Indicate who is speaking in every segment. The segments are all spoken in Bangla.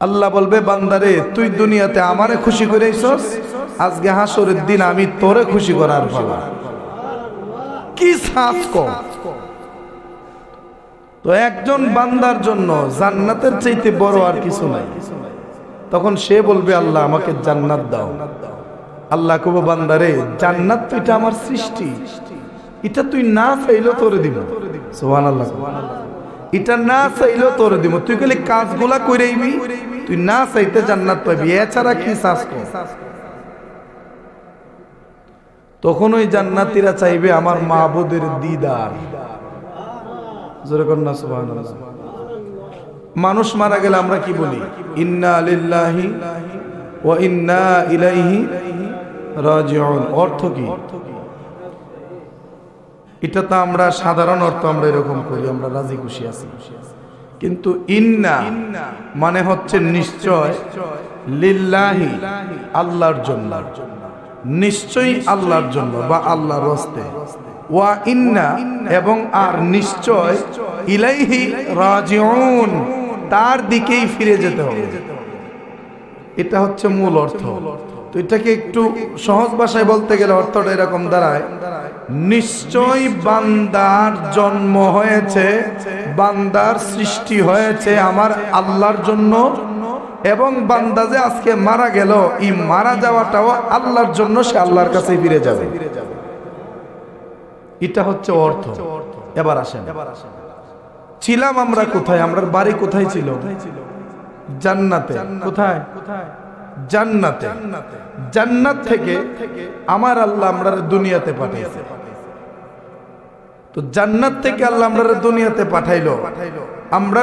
Speaker 1: আল্লাহ বলবে বান্দারে তুই দুনিয়াতে আমারে খুশি করেছস, আজকে হাসরের দিন আমি তোরে খুশি করার পালা। কি সাজ কর। তো একজন বান্দার জন্য জান্নাতের চাইতে বড় আর কিছু নাই। তখন সে বলবে আল্লাহ আমাকে জান্নাত দাও। আল্লাহ কবে বান্দারে জান্নাত তো এটা আমার সৃষ্টি, এটা তুই না চাইলেও তোরে দিব। সুবহানাল্লাহ। এটা না চাইলেও তোরে দিব, তুই খালি কাজগুলা কইরাইবি, তুই না চাইতে জান্নাত পাবি, এছাড়া কি চাস কর। তখন ওই জান্নাতীরা চাইবে আমার মাবুদের দিদার। জোরে কর না সুবহানাল্লাহ। মানুষ মারা গেলে আমরা কি বলি? ইন্না লিল্লাহি ওয়া ইন্না ইলাইহি রাজিউন। অর্থ কি? এটা তো আমরা সাধারণ অর্থ আমরা এরকম করি, আমরা রাজি খুশি আছি। কিন্তু ইন্না মানে হচ্ছে নিশ্চয়, লিল্লাহি আল্লাহর জন্য, নিশ্চয়ই আল্লাহর জন্য বা আল্লাহর রাস্তে, ওয়া ইন্না এবং আর নিশ্চয়, ইলাইহি রাজিউন তার দিকেই ফিরে যেতে হবে। এটা হচ্ছে মূল অর্থ। তো এটাকে একটু সহজ ভাষায় বলতে গেলে অর্থটা এরকম দাঁড়ায়, নিশ্চয় বান্দার জন্ম হয়েছে, বান্দার সৃষ্টি হয়েছে আমার আল্লাহর জন্য, এবং বান্দা যে আজকে মারা গেল, এই মারা যাওয়াটাও আল্লাহর জন্য, সে আল্লাহর কাছে ফিরে যাবে। এটা হচ্ছে অর্থ। এবার আসেন, ছিলাম আমরা কোথায়? আমরা বাড়ি কোথায় ছিল? জান্নাতে। কোথায়? জান্নাতে। জান্নাত থেকে আমার আল্লাহ আমরা দুনিয়াতে পাঠাইছে। তো জান্নাত থেকে আল্লাহ আমরা দুনিয়াতে পাঠাইলো। আমরা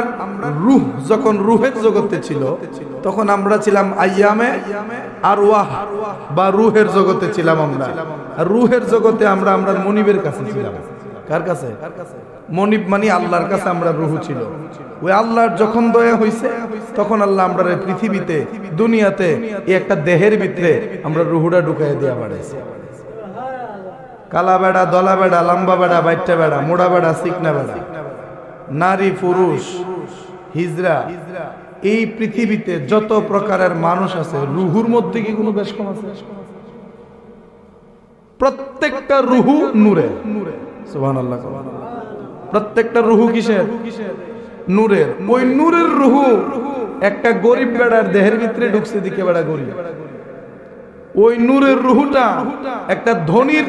Speaker 1: রূহ যখন রূহের জগতে ছিল, তখন আমরা ছিলাম আইয়ামে আরওয়াহ বা রূহের জগতে ছিলাম আমরা। আর রূহের জগতে আমরা মনিবের কাছে ছিলাম। কার কাছে? মনিব মানে আল্লাহর কাছে আমরা রূহ ছিল। ওই আল্লাহর যখন দয়া হইছে, তখন আল্লাহ আমরা পৃথিবীতে দুনিয়াতে একটা দেহের ভিতরে আমরা রূহটা ঢুকাই দেয়া বাড়াইছে। কালা বেড়া, দলা বেড়া, লম্বা বেড়া, বাইট্টা বেড়া, মোড়া বেড়া, চিকনা বেড়া, নারী পুরুষ, হিজরা, এই পৃথিবীতে যত প্রকারের মানুষ আছে, রুহুর মধ্যে কি কোনো বেশ কম আছে? প্রত্যেকটা রুহু নূরে। সুবহানাল্লাহ। প্রত্যেকটা রুহু কিসের? নূরের। ওই নূরের রুহু একটা গরিব বেড়ার দেহের ভিতরে ঢুকছে, দিকে বেড়া গরিব। ওই নূরের রুহুটা একটা ধনীর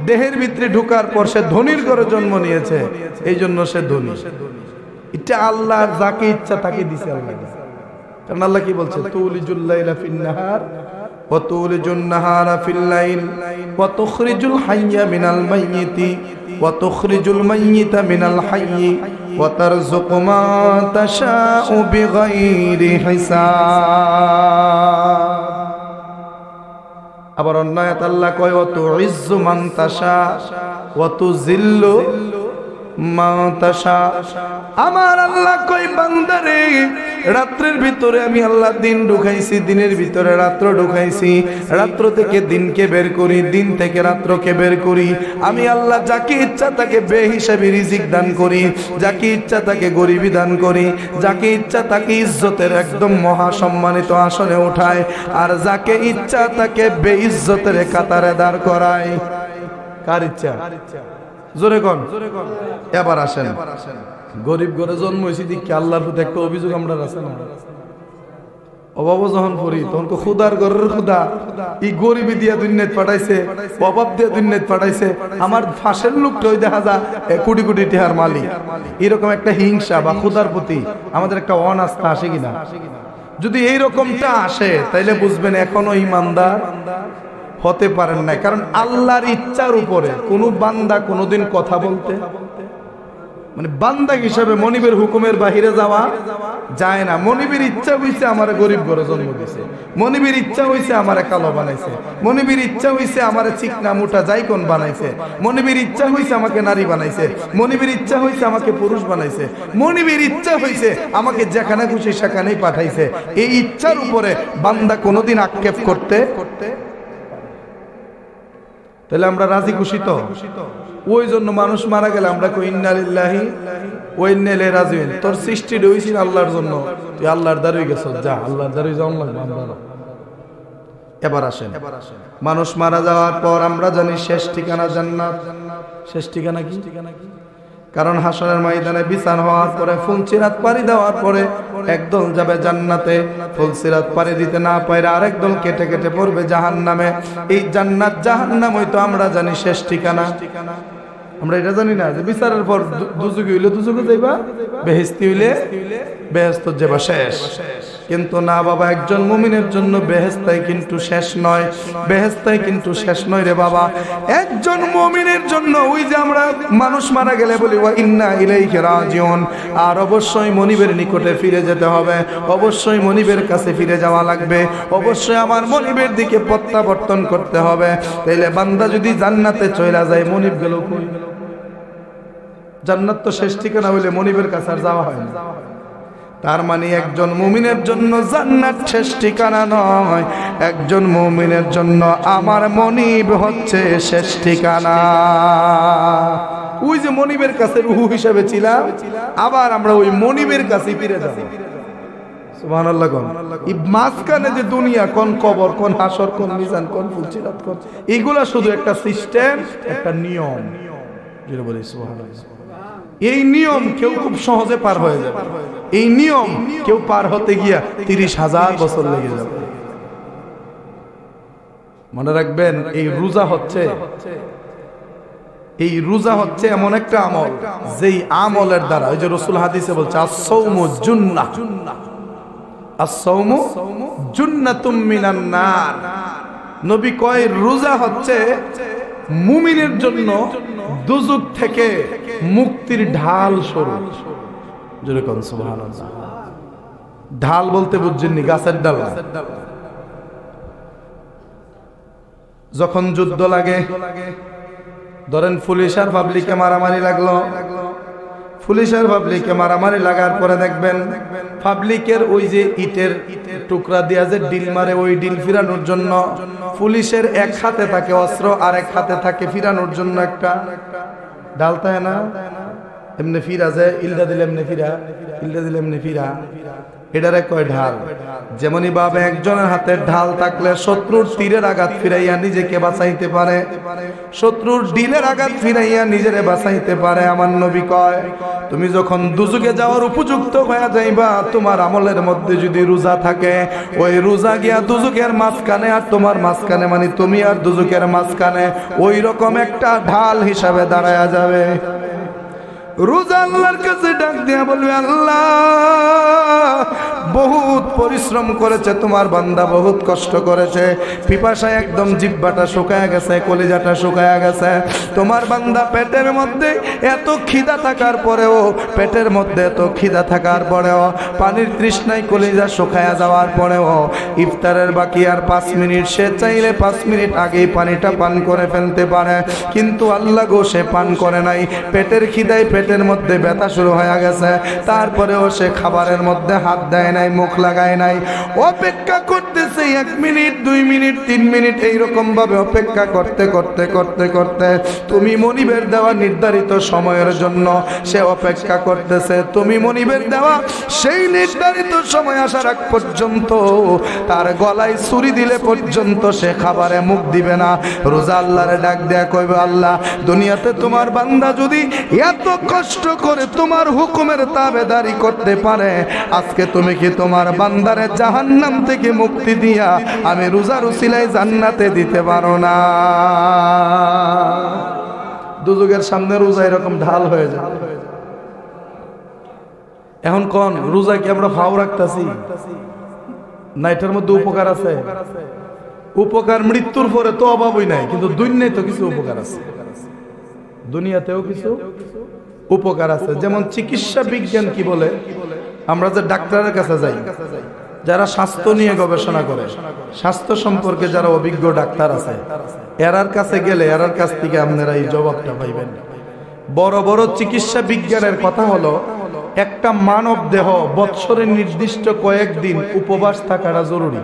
Speaker 1: দেহের ভিতরে ঢুকার পর সে ধনীর ঘরে জন্ম নিয়েছে, এই জন্য সে ধনী। এটা আল্লাহ যাকে ইচ্ছা তাকে দিছে আল্লাহ। কারণ আল্লাহ কি বলছে? তুলিজুল লাইলা ফিন নাহার ওয়া তুলিজুন নাহারা ফিল লাইল ওয়া তুখরিজুল হাইয়া মিনাল মাইয়িতি ওয়া তুখরিজুল মাইয়িতা মিনাল হাইয়ি ওয়া তারযুকু মান তাশাউ বিগাইরি হিসাব। আবার অন্য আয়াতে আল্লাহ কয় ওয়া তুইজ্জু মান তাশা ওয়া তুযিল্লু মান তাশা। আমার আল্লাহ কয় বান্দারে, রাত্রের ভিতরে আমি আল্লাহ দিন ঢুকাইছি, দিনের ভিতরে রাত্র ঢুকাইছি, রাত্র থেকে দিনকে বের করি, দিন থেকে রাত্রকে বের করি। আমি আল্লাহ যাকে ইচ্ছা তাকে বেহিসাবি রিজিক দান করি, যাকে ইচ্ছা তাকে গরিবি দান করি, যাকে ইচ্ছা তাকে ইজ্জতের একদম মহা সম্মানিত আসনে উঠায়, আর যাকে ইচ্ছা তাকে বেইজ্জতের কাতারে দাঁড় করায়। কার ইচ্ছা? জোরে কোন? এবার আসেন, গরিব ঘরে জন্ম হয়েছি দেখি আল্লাহর প্রতি একটা অভিযোগ আমরা আছে না? অভাব যখন পড়ি তখন তো খুদার ঘরের খুদা এই গরিবি দিয়া দুনিয়াত পাঠাইছে, অভাব দিয়া দুনিয়াত পাঠাইছে, আমার ফাঁসের লোকটা ওই দেখা যা কোটি কোটি টাকার মালিক। এরকম একটা হিংসা বা খুদার প্রতি আমাদের একটা অনাস্থা আসে কিনা? যদি এইরকমটা আসে তাইলে বুঝবেন এখনো ইমানদার হতে পারেন না। কারণ আল্লাহর ইচ্ছার উপরে কোনো বান্দা কোনোদিন কথা বলতে, মানে বান্দা হিসাবে মনিবের হুকুমের বাহিরে যাওয়া যায় না। মনিবের ইচ্ছা হইছে আমার গরিব ঘরে জন্ম দিয়েছে, মনিবের ইচ্ছা হইছে আমার কালো বানাইছে, মনিবের ইচ্ছা হইছে আমার চিকনা মোটা যাই কোন বানাইছে, মনিবের ইচ্ছা হইছে আমাকে নারী বানাইছে, মনিবের ইচ্ছা হইছে আমাকে পুরুষ বানাইছে, মনিবের ইচ্ছা হইছে আমাকে যেখানে খুশি সেখানেই পাঠাইছে। এই ইচ্ছার উপরে বান্দা কোনোদিন আক্ষেপ করতে, তাহলে আমরা রাজি খুশি তো? ওই জন্য মানুষ মারা গেলে আমরা কই ইন্না লিল্লাহি ওই নেলে রাজি হইন তোর সৃষ্টি হইছিল আল্লাহর জন্য তুই আল্লাহর দ্বারই গেছ যা আল্লাহর দ্বারই যাওয়ার লাগবে আমরা এবার আসেন মানুষ মারা যাওয়ার পর আমরা জানি শেষ ঠিকানা জান্নাত শেষ ঠিকানা কি কারণ হাসরের ময়দানে বিচার হওয়ার পরে ফুলসিরাত পাড়ি দেওয়ার পরে একদল যাবে জান্নাতে ফুলসিরাত পাড়ি দিতে না পারে আরেক দল কেটে কেটে পড়বে জাহান্নামে এই জান্নাত জাহান্নাম হয়তো আমরা জানি শেষ ঠিকানা আমরা এটা জানি না যে বিচারের পর দুজুকি হইলে দুজুকে যাইবা বেহেশতি হইলে বেহেশত যাবা শেষ কিন্তু না বাবা একজন মুমিনের জন্য বেহেশতাই কিন্তু শেষ নয় বেহেশতাই কিন্তু শেষ নয় রে বাবা একজন মুমিনের জন্য ওই যে আমরা মানুষ মারা গেলে বলি ওয়া ইন্না ইলাইহি রাজিউন আর অবশ্যই মনিবের নিকটে ফিরে যেতে হবে অবশ্যই মনিবের কাছে ফিরে যাওয়া লাগবে অবশ্যই আমার মনিবের দিকে প্রত্যাবর্তন করতে হবে তাইলে বান্দা যদি জান্নাতে চলে যায় মনিব গেল কই জান্নাত তো শেষ ঠিকানা হইলে মনিবের কাছে আর যাওয়া হয় না তার মানে একজন মুমিনের জন্য জান্নাত শেষ ঠিকানা নয় একজন মুমিনের জন্য আমার মনিব হচ্ছে শেষ ঠিকানা ওই যে মনিবের কাছে রূহ হিসেবে ছিলাম আবার আমরা ওই মনিবের কাছে ফিরে যাব সুবহানাল্লাহ কোন এই মাঝখানে যে দুনিয়া কোন কবর কোন হাসর কোন মিজান কোন ফুলসিরাত কোন এগুলা শুধু একটা সিস্টেম একটা নিয়ম যেটা বলি সুবহানাল্লাহ এই নিয়ম কেউ খুব সহজে পার হয়ে যাবে এই নিয়ম কেউ পার হতে গিয়া 30,000 বছর লেগে যাবে মনে রাখবেন এই রোজা হচ্ছে এমন একটা আমল যেই আমলের দ্বারা ওই যে রাসূল হাদিসে বলছে আস-সাওমু জুন্নাহ আস-সাওমু জুন্নাতুম মিনান নার নবী কয় রোজা হচ্ছে মুমিনের জন্য দুজক থেকে মুক্তির ঢাল স্বরূপ যেরকম সুবহানাল্লাহ ঢাল বলতে বুঝছেননি গাছের ডাল যখন যুদ্ধ লাগে ধরেন পুলিশ আর পাবলিকে মারামারি লাগলো পুলিশ আর পাবলিকে মারামারি লাগার পরে দেখবেন পাবলিকের ওই যে ইটের টুকরা দিয়া যে ডিল মারে ওই ডিল ফিরানোর জন্য পুলিশের এক হাতে থাকে অস্ত্র আর এক হাতে থাকে ফিরানোর জন্য একটা ডাল তাই না এমনি ফিরা যায় ইলদা দিলে এমনি ফিরা ইলদা দিলে এমনি ফিরা এটারে কয় ঢাল যেমনি ভাবে একজনের হাতে ঢাল থাকলে শত্রুর তীরের আঘাত ফিরাইয়া নিজেকে বাঁচাইতে পারে শত্রুর ডিলের আঘাত ফিরাইয়া নিজেরে বাঁচাইতে পারে আমার নবী কয় তুমি যখন দুজকে যাওয়ার উপযুক্ত হয়ে যাইবা তোমার আমলের মধ্যে যদি রোজা থাকে ওই রোজা গিয়া দুজকের মাঝখানে আর তোমার মাঝখানে মানে তুমি আর দুজকের মাঝখানে ওই রকম একটা ঢাল হিসাবে দাঁড়ায়া যাবে রোজা আল্লাহর কাছে ডাক দিয়া বলবে আল্লাহ বহুত পরিশ্রম করেছে তোমার বান্দা বহুত কষ্ট করেছে পিপাসায় একদম জিহ্বাটা শুকায় গেছে কলিজাটা শুকায় গেছে তোমার বান্দা পেটের মধ্যে এত খিদা থাকার পরেও পেটের মধ্যে এত খিদা থাকার পরেও পানির তৃষ্ণায় কলিজা শুকায় যাওয়ার পরেও ইফতারের বাকি আর 5 মিনিট সে চাইলে 5 মিনিট আগেই পানিটা পান করে ফেলতে পারে কিন্তু আল্লাহ গো সে পান করে নাই পেটের খিদায় পেটের মধ্যে ব্যথা শুরু হয়ে গেছে তারপরেও সে খাবারের মধ্যে হাত দেয় নাই মুখ লাগায় নাই অপেক্ষা করতেছে 1 মিনিট 2 মিনিট 3 মিনিট এইরকম ভাবে অপেক্ষা করতে করতে করতে করতে তুমি মনিবের দেওয়া নির্ধারিত সময়ের জন্য সে অপেক্ষা করতেছে তুমি মনিবের দেওয়া সেই নির্ধারিত সময় আসার আগ পর্যন্ত তার গলায় ছুরি দিলে পর্যন্ত সে খাবারে মুখ দিবে না রোজা আল্লাহরে ডাক দেয়া কইবে আল্লাহ দুনিয়াতে তোমার বান্দা যদি এত কষ্ট করে তোমার হুকুমের তাবেদারি করতে পারে আজকে তুমি কি তোমার বান্দারে জাহান্নাম থেকে মুক্তি দিয়া আমি রোজার উসিলায় জান্নাতে দিতে পারো না দুজকের সামনে রোজা এরকম ঢাল হয়ে যায় এখন কোন রোজা কি আমরা ফাও রাখতাছি না এটার মধ্যে উপকার আছে উপকার মৃত্যুর পরে তো অভাবই নাই কিন্তু দুনিয়ায় তো কিছু উপকার আছে দুনিয়াতেও কিছু উপকার আছে যেমন চিকিৎসা বিজ্ঞান কি বলে আমরা যে ডাক্তারের কাছে যাই যারা স্বাস্থ্য নিয়ে গবেষণা করে স্বাস্থ্য সম্পর্কে যারা অভিজ্ঞ ডাক্তার আছে এরার কাছে গেলে এরার কাছ থেকে আপনারা এই জবাবটা পাইবেন বড় বড় চিকিৎসা বিজ্ঞানের কথা হলো একটা মানব দেহ বৎসরের নির্দিষ্ট কয়েকদিন উপবাস থাকাটা জরুরি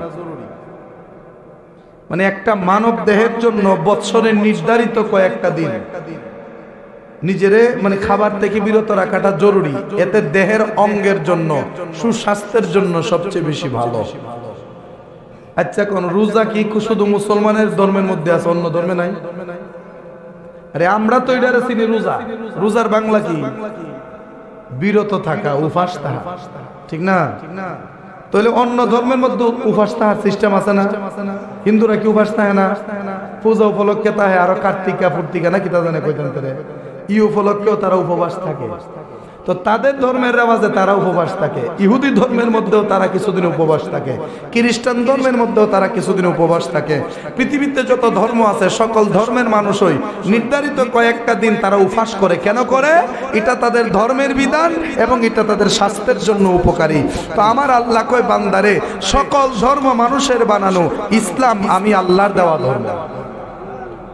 Speaker 1: মানে একটা মানব দেহের জন্য বৎসরের নির্ধারিত কয়েকটা দিন নিজেরে মানে খাবার থেকে বিরত রাখাটা জরুরি, এতে দেহের অঙ্গের জন্য সুস্বাস্থ্যের জন্য সবচেয়ে বেশি ভালো। আচ্ছা, কোন রোজা কি শুধু মুসলমানের ধর্মের মধ্যে আছে, অন্য ধর্মে নাই? আরে আমরা তো এটারে চিনি রোজা। রোজার বাংলা কি? বিরত থাকা, উপাস থাকা, ঠিক না? তাহলে অন্য ধর্মের মধ্যে উপাস থাকার সিস্টেম আছে না? হিন্দুরা কি উপাস থাকে না? পূজা উপলক্ষে তাহে আরো কার্তিকা ফুর্তিকা না কি তা জানে কইতেন তারে, উপলক্ষেও তারা উপবাস থাকে। তো তাদের ধর্মের রেওয়াজে তারা উপবাস থাকে, ইহুদি ধর্মের মধ্যেও তারা কিছুদিন উপবাস থাকে, খ্রিস্টান ধর্মের মধ্যেও তারা কিছুদিন উপবাস থাকে। পৃথিবীতে যত ধর্ম আছে সকল ধর্মের মানুষই নির্ধারিত কয়েকটা দিন তারা উপবাস করে। কেন করে? এটা তাদের ধর্মের বিধান এবং এটা তাদের স্বাস্থ্যের জন্য উপকারী। তো আমার আল্লাহ কয়, বান্দারে সকল ধর্ম মানুষের বানানো, ইসলাম আমি আল্লাহর দেওয়া ধর্ম।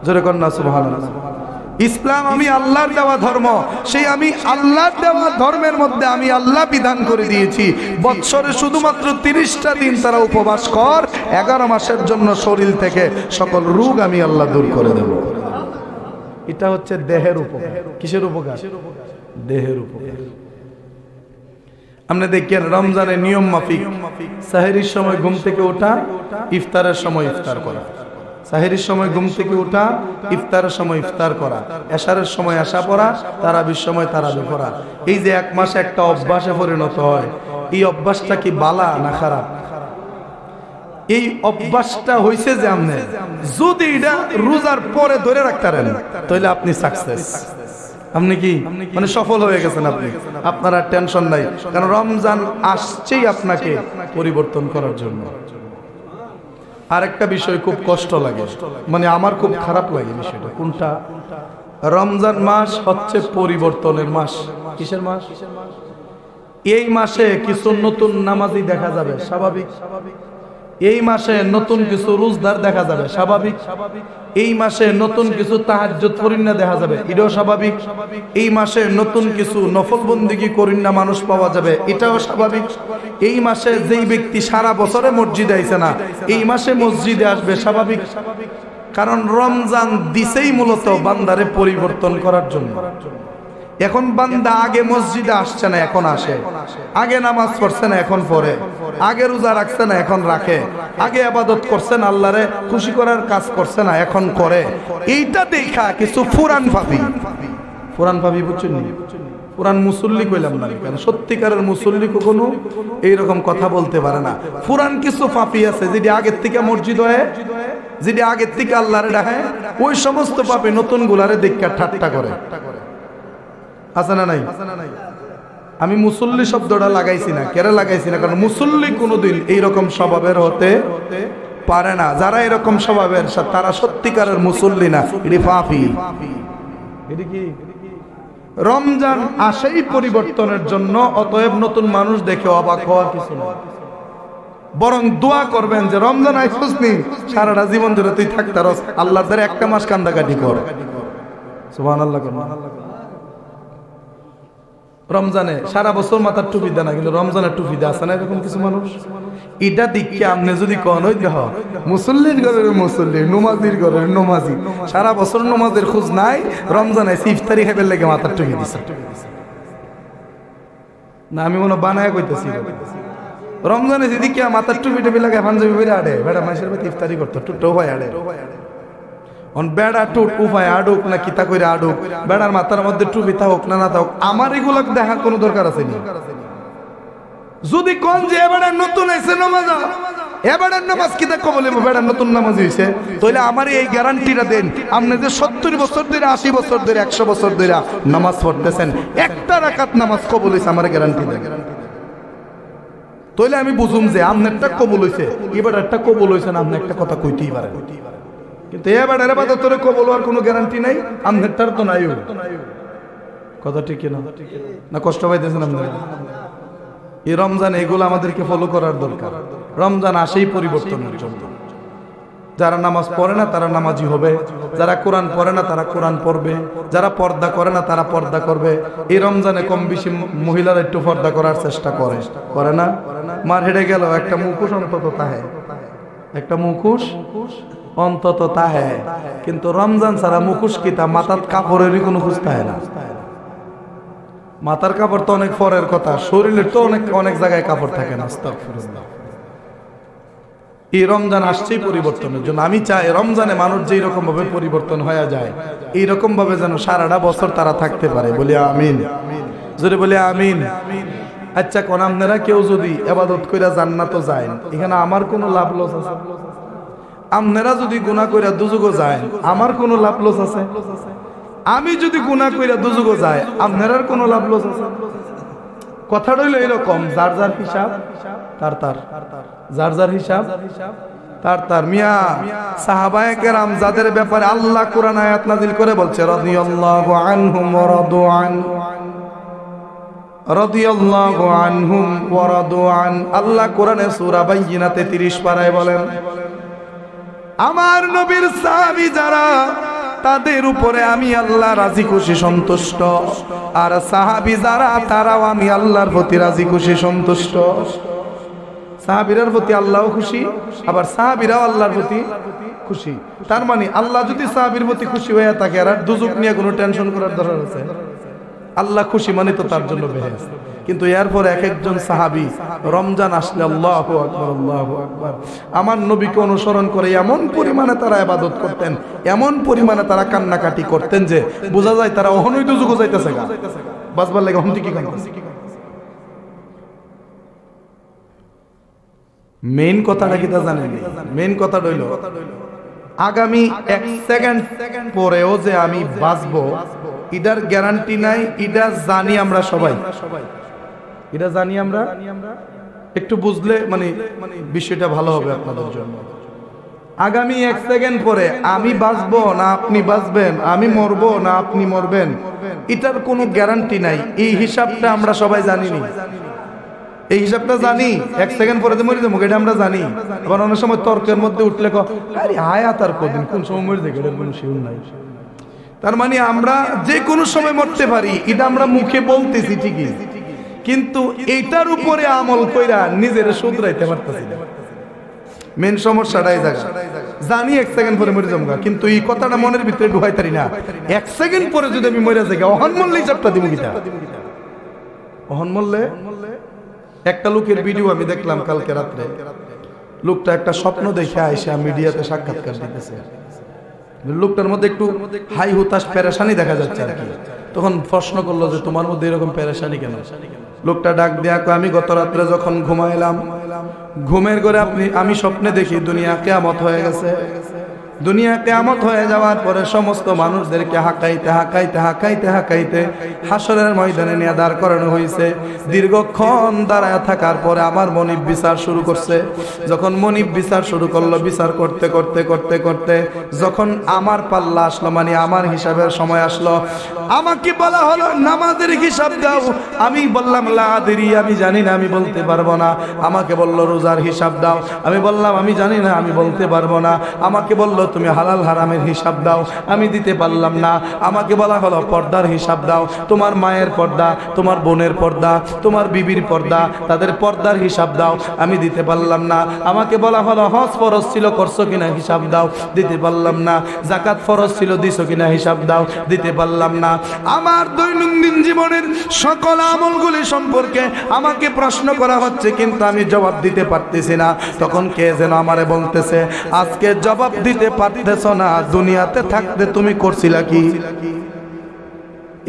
Speaker 1: জোরে কন্যা সুবহানাল্লাহ। ইসলাম আমি আল্লাহর দেওয়া ধর্ম, সেই আমি আল্লাহর দেওয়া ধর্মের মধ্যে আমি আল্লাহ বিধান করে দিয়েছি বৎসরে শুধুমাত্র 30টা দিন তারা উপবাস কর, 11 মাসের জন্য শরীর থেকে সকল রোগ আমি আল্লাহ দূর করে দেব। এটা হচ্ছে দেহের উপকার। কিসের উপকার? দেহের উপকার। আপনি দেখেন রমজানের নিয়ম মাফিক সাহেরির সময় ঘুম থেকে ওঠা, ইফতারের সময় ইফতার করা। সাহেরির সময় ঘুম থেকে ওঠা, ইফতারের সময় ইফতার করা, এশারের সময় এশা পড়া, তারাবির সময় তারাবি পড়া। এই যে 1 মাসে একটা অভ্যাসে পরিণত হয়, এই অভ্যাসটা কি বালা না খারাপ? এই অভ্যাসটা হইছে যে আপনি যদি এটা রোজার পরে ধরে রাখতে পারেন তাহলে আপনি সাকসেস। আপনি কি মানে সফল হয়ে গেছেন আপনি, আপনার আর টেনশন নাই, কারণ রমজান আসছেই আপনাকে পরিবর্তন করার জন্য। আরেকটা বিষয় খুব কষ্ট লাগে, মানে আমার খুব খারাপ লাগে বিষয়টা। কোনটা? রমজান মাস হচ্ছে পরিবর্তনের মাস। কিসের মাস? এই মাসে কিছু নতুন নামাজি দেখা যাবে, স্বাভাবিক। এই মাসে নতুন কিছু রোজদার দেখা যাবে, স্বাভাবিক। এই মাসে নতুন কিছু তাহাজ্জুদ পড়িনা দেখা যাবে, এটাও স্বাভাবিক। এই মাসে নতুন কিছু নফল বন্দেগী করিনা মানুষ পাওয়া যাবে, এটাও স্বাভাবিক। এই মাসে যেই ব্যক্তি সারা বছরে মসজিদে আইছে না, এই মাসে মসজিদে আসবে, স্বাভাবিক। কারণ রমজান দিছেই মূলত বান্দারে পরিবর্তন করার জন্য। এখন বান্দা আগে মসজিদে আসছে না, এখন আসে। আগে নামাজ পড়ছে না, এখন পড়ে। আগে রোজা রাখছে না, এখন রাখে। আগে ইবাদত করছে না, আল্লাহরে খুশি করার কাজ করছে না, এখন করে। এইটা দেখা কিছু ফুরান ভাবি বুঝছেন নি? পুরান মুসল্লি কইলাম না, কারণ সত্যিকারের মুসল্লি কখনো এইরকম কথা বলতে পারে না। পুরান কিছু পাপী আছে যেটি আগের থেকে মসজিদ হয়, যেটি আগের থেকে আল্লাহরে ডাকে, ওই সমস্ত পাপী নতুন গুলারে দেখা ঠাট্টা করে। আছে না নাই? আমি মুসল্লি শব্দটা লাগাইছি না, কেন লাগাইছি না? কারণ মুসল্লি কোনোদিন এইরকম স্বভাবের হতে পারে না। যারা এরকম স্বভাবের তারা সত্যিকারের মুসল্লি না, এটি পাপী। এটি কি? রমজান আসেই পরিবর্তনের জন্য, অতএব নতুন মানুষ দেখে অবাক হওয়ার কিছু না, বরং দোয়া করবেন যে রমজান আইসুস নি, সারাটা জীবন ধরে তুই থাকতারস, আল্লাহর দ্বারা একটা মাস কান্দাকাটি কর। সুবহানাল্লাহ। রমজানে সারা বছর মাথার টুপি দেয় না, কিন্তু রমজানের টুপি দেয়, আছে না এরকম কিছু মানুষ? এটা দিকে আপনি যদি কন, ওই দেহ মুসল্লির ঘরের মুসল্লি, নমাজির ঘরের নমাজি, সারা বছর নমাজের খোঁজ নাই, রমজানে ইফতারি খাইবার লেগে মাথার টুপি দিছে না। আমি মনে বানায় কইতেছি, রমজানে দিকে মাথার টুপি টুপি লাগে পাঞ্জাবি বেড়ে আড়ে, বেড়া মাসের বাড়ি ইফতারি করতো, টুটো হয় আড়ে। বেড়া টুট উপায় আডুক না কিতা করে আডুক, বেড়ার মাথার মধ্যে টুপি থাকুক না না থাকুক, আমার এগুলো দেখার কোনো দরকার আছে নি? যদি কোন যে এবারে নতুন এসে নামাজ, এবারে নামাজ কিতা কবলে বেড়া নতুন নামাজ হইছে, তাহলে আমার এই গ্যারান্টিটা দেন, আপনি যে 70 বছর ধরে, 80 বছর ধরে, 100 বছর ধরে নামাজ পড়তেছেন, একটা রাকাত নামাজ কবুল হইছে, আমার গ্যারান্টি দেন। তাহলে আমি বুঝুম যে আপনারটা কবুল হইছে, এবার একটা কবুল হইছে না, আপনি একটা কথা কইতেই পারেন। কিন্তু এবার এবারে তোরে কবুল হওয়ার কোনো গ্যারান্টি নাই, আপনারটার তো নাই। কথা ঠিক না? কষ্ট পাইতেছেন আপনারা? এই রমজান এগুলো আমাদেরকে ফলো করার দরকার। রমজান আসেই পরিবর্তনের জন্য। যারা নামাজ পড়ে না তারা নামাজি হবে, যারা কোরআন পড়ে না তারা কোরআন পড়বে, যারা পর্দা করে না তারা পর্দা করবে। এই রমজানে কম বেশি মহিলারা একটু পর্দা করার চেষ্টা করে না? মার হেঁটে গেল একটা মুখোশ অন্তত তাহে, একটা মুখোশ অন্তত তাহে, কিন্তু রমজান ছাড়া মুখোশ কিতা মাথার কাপড়েরই কোনো খুঁজ থাকে না। মাথার কাপড় তো অনেক পরের কথা, শরীরের তো অনেক অনেক জায়গায় কাপড় থাকে না। আস্তাগফিরুল্লাহ। এই রমজান আসছেই পরিবর্তনের জন্য। আমি চাই রমজানে মানুষ যেই রকম ভাবে পরিবর্তন হয়ে যায়, এইরকম ভাবে যেন সারাটা বছর তারা থাকতে পারে। বলি আমিন, জোরে বলি আমিন। আচ্ছা, কোন আপনারা কেউ যদি ইবাদত কইরা জান্নাতও যায়, এখানে আমার কোনো লাভ লস আছে? আপনারা যদি গুনাহ কইরা দুজুগো যায়, আমার কোনো লাভ লস আছে? আমি যদি গুনাহ কইরা দুজুগো যায়, আপনার কোনো লাভ লস আছে? কথাটা হইলো এরকম, যার যার হিসাব তার তার, যার যার হিসাব তার তার। মিয়া সাহাবায়ে কেরাম যাদের ব্যাপারে আল্লাহ কোরআন আয়াত নাযিল করে বলছে রাদিয়াল্লাহু আনহুম ওয়া রাদু আন, রাদিয়াল্লাহু আনহুম ওয়া রাদু আন। আল্লাহ কোরআনে সূরা বাইয়িনাতে 30 পারায় বলেন, আমার নবীর সাহাবী যারা, তাদের উপরে আমি আল্লাহ রাজি খুশি সন্তুষ্ট, আর সাহাবী যারা তারাও আমি আল্লাহর প্রতি রাজি খুশি সন্তুষ্ট। সাহাবীরার প্রতি আল্লাহও খুশি, আবার সাহাবীরাও আল্লাহর প্রতি খুশি। তার মানে আল্লাহ যদি সাহাবীর প্রতি খুশি হয়ে থাকে, আর দুজক নিয়ে কোনো টেনশন করার দরকার আছে? আল্লাহ খুশি মানে তো তার জন্য বেহেশত। কিন্তু এরপর এক একজন সাহাবী রমজান আসলে আল্লাহু আকবার, আল্লাহু আকবার, আমার নবীকে অনুসরণ করে এমন পরিমাণে তারা ইবাদত করতেন, এমন পরিমাণে তারা কান্নাকাটি করতেন যে বোঝা যায় তারা অহনই দুজক যাইতেছে গা বাঁচবার লাগে। অহন কি কান্নাছে? মেইন কথাটা কি তা জানেন? মেইন কথাটা হইল আগামী 1 সেকেন্ড পরেও যে আমি বাঁচবো এটার গ্যারান্টি নাই। এটা জানি আমরা সবাই, এটা জানি আমরা। একটু বুঝলে মানে বিষয়টা ভালো হবে আপনাদের জন্য। আগামী 1 সেকেন্ড পরে আমি বাঁচবো না আপনি বাঁচবেন, আমি মরবো না আপনি মরবেন, এটার কোনো গ্যারান্টি নাই। এই হিসাবটা আমরা সবাই জানি নি, এই হিসাবটা জানি। 1 সেকেন্ড পরে মরে যাবো এটা আমরা জানি। আবার অনেক সময় তর্কের মধ্যে উঠলে আরে হায়াত আর কদিন, কোন সময় মরে যাবে এটার কোনো শিওর নাই। তার মানে আমরা যে কোনো সময় মরতে পারি, এটা আমরা মুখে বলতেছি ঠিকই, কিন্তু এইটার উপরে আমল কইরা নিজের শুধরাইতে পারতেছি না। মেন সমস্যাটাই জায়গা জানি 1 সেকেন্ড পরে মরে যাবো, কিন্তু এই কথাটা মনের ভিতরে ঢুকাইতারি না। 1 সেকেন্ড পরে যদি আমি মরে যাই, অহন মরলে হিসাবটা দিব কিটা? অহন মরলে একটা লোকের ভিডিও আমি দেখলাম কালকে রাত্রে। লোকটা একটা স্বপ্ন দেখে আইসা মিডিয়াতে সাক্ষাৎকার দিতেছে। লোকটার মধ্যে একটু হাই হুতাশ পেরেশানি দেখা যাচ্ছে আর কি। তখন প্রশ্ন করলো যে তোমার মধ্যে এরকম পেরেশানি কেন? লোকটা ডাক দেয়া কয়, আমি গত রাত্রে যখন ঘুমাইলাম, ঘুমের ঘরে আমি স্বপ্নে দেখি দুনিয়া কিয়ামত হয়ে গেছে। দুনিয়া কিয়ামত হয়ে যাওয়ার পরে সমস্ত মানুষদেরকে হাঁকাইতে হাঁকাইতে হাঁকাইতে হাঁকাইতে হাসরের ময়দানে নিয়ে দাঁড় করানো হয়েছে। দীর্ঘক্ষণ দাঁড়ায় থাকার পরে আমার মনিব বিচার শুরু করছে। যখন মনিব বিচার শুরু করলো, বিচার করতে করতে করতে করতে যখন আমার পাল্লা আসলো, মানে আমার হিসাবের সময় আসলো, আমাকে বলা হলো নামাজের হিসাব দাও। আমি বললাম লা আদরি, আমি জানি না, আমি বলতে পারবো না। আমাকে বললো রোজার হিসাব দাও। আমি বললাম আমি জানি না, আমি বলতে পারবো না। আমাকে বললো তুমি হালাল হারামের হিসাব দাও। আমি দিতে পারলাম না। আমাকে বলা হলো পর্দার হিসাব দাও। তোমার মায়ের পর্দা, তোমার বোনের পর্দা, তোমার বিবির পর্দা, তাদের পর্দার হিসাব দাও। আমি দিতে পারলাম না। আমাকে বলা হলো হজ ফরজ ছিল, করছো কিনা হিসাব দাও। দিতে পারলাম না। যাকাত ফরজ ছিল, দিছো কিনা হিসাব দাও। দিতে পারলাম না। আমার দৈনন্দিন জীবনের সকল আমলগুলি সম্পর্কে আমাকে প্রশ্ন করা হচ্ছে, কিন্তু আমি জবাব দিতে পারতেছি না। তখন কে যেন আমারে বলতেছে, আজকে জবাব দিতে পারতেছ না, দুনিয়াতে থাকতে তুমি করছিলা কি?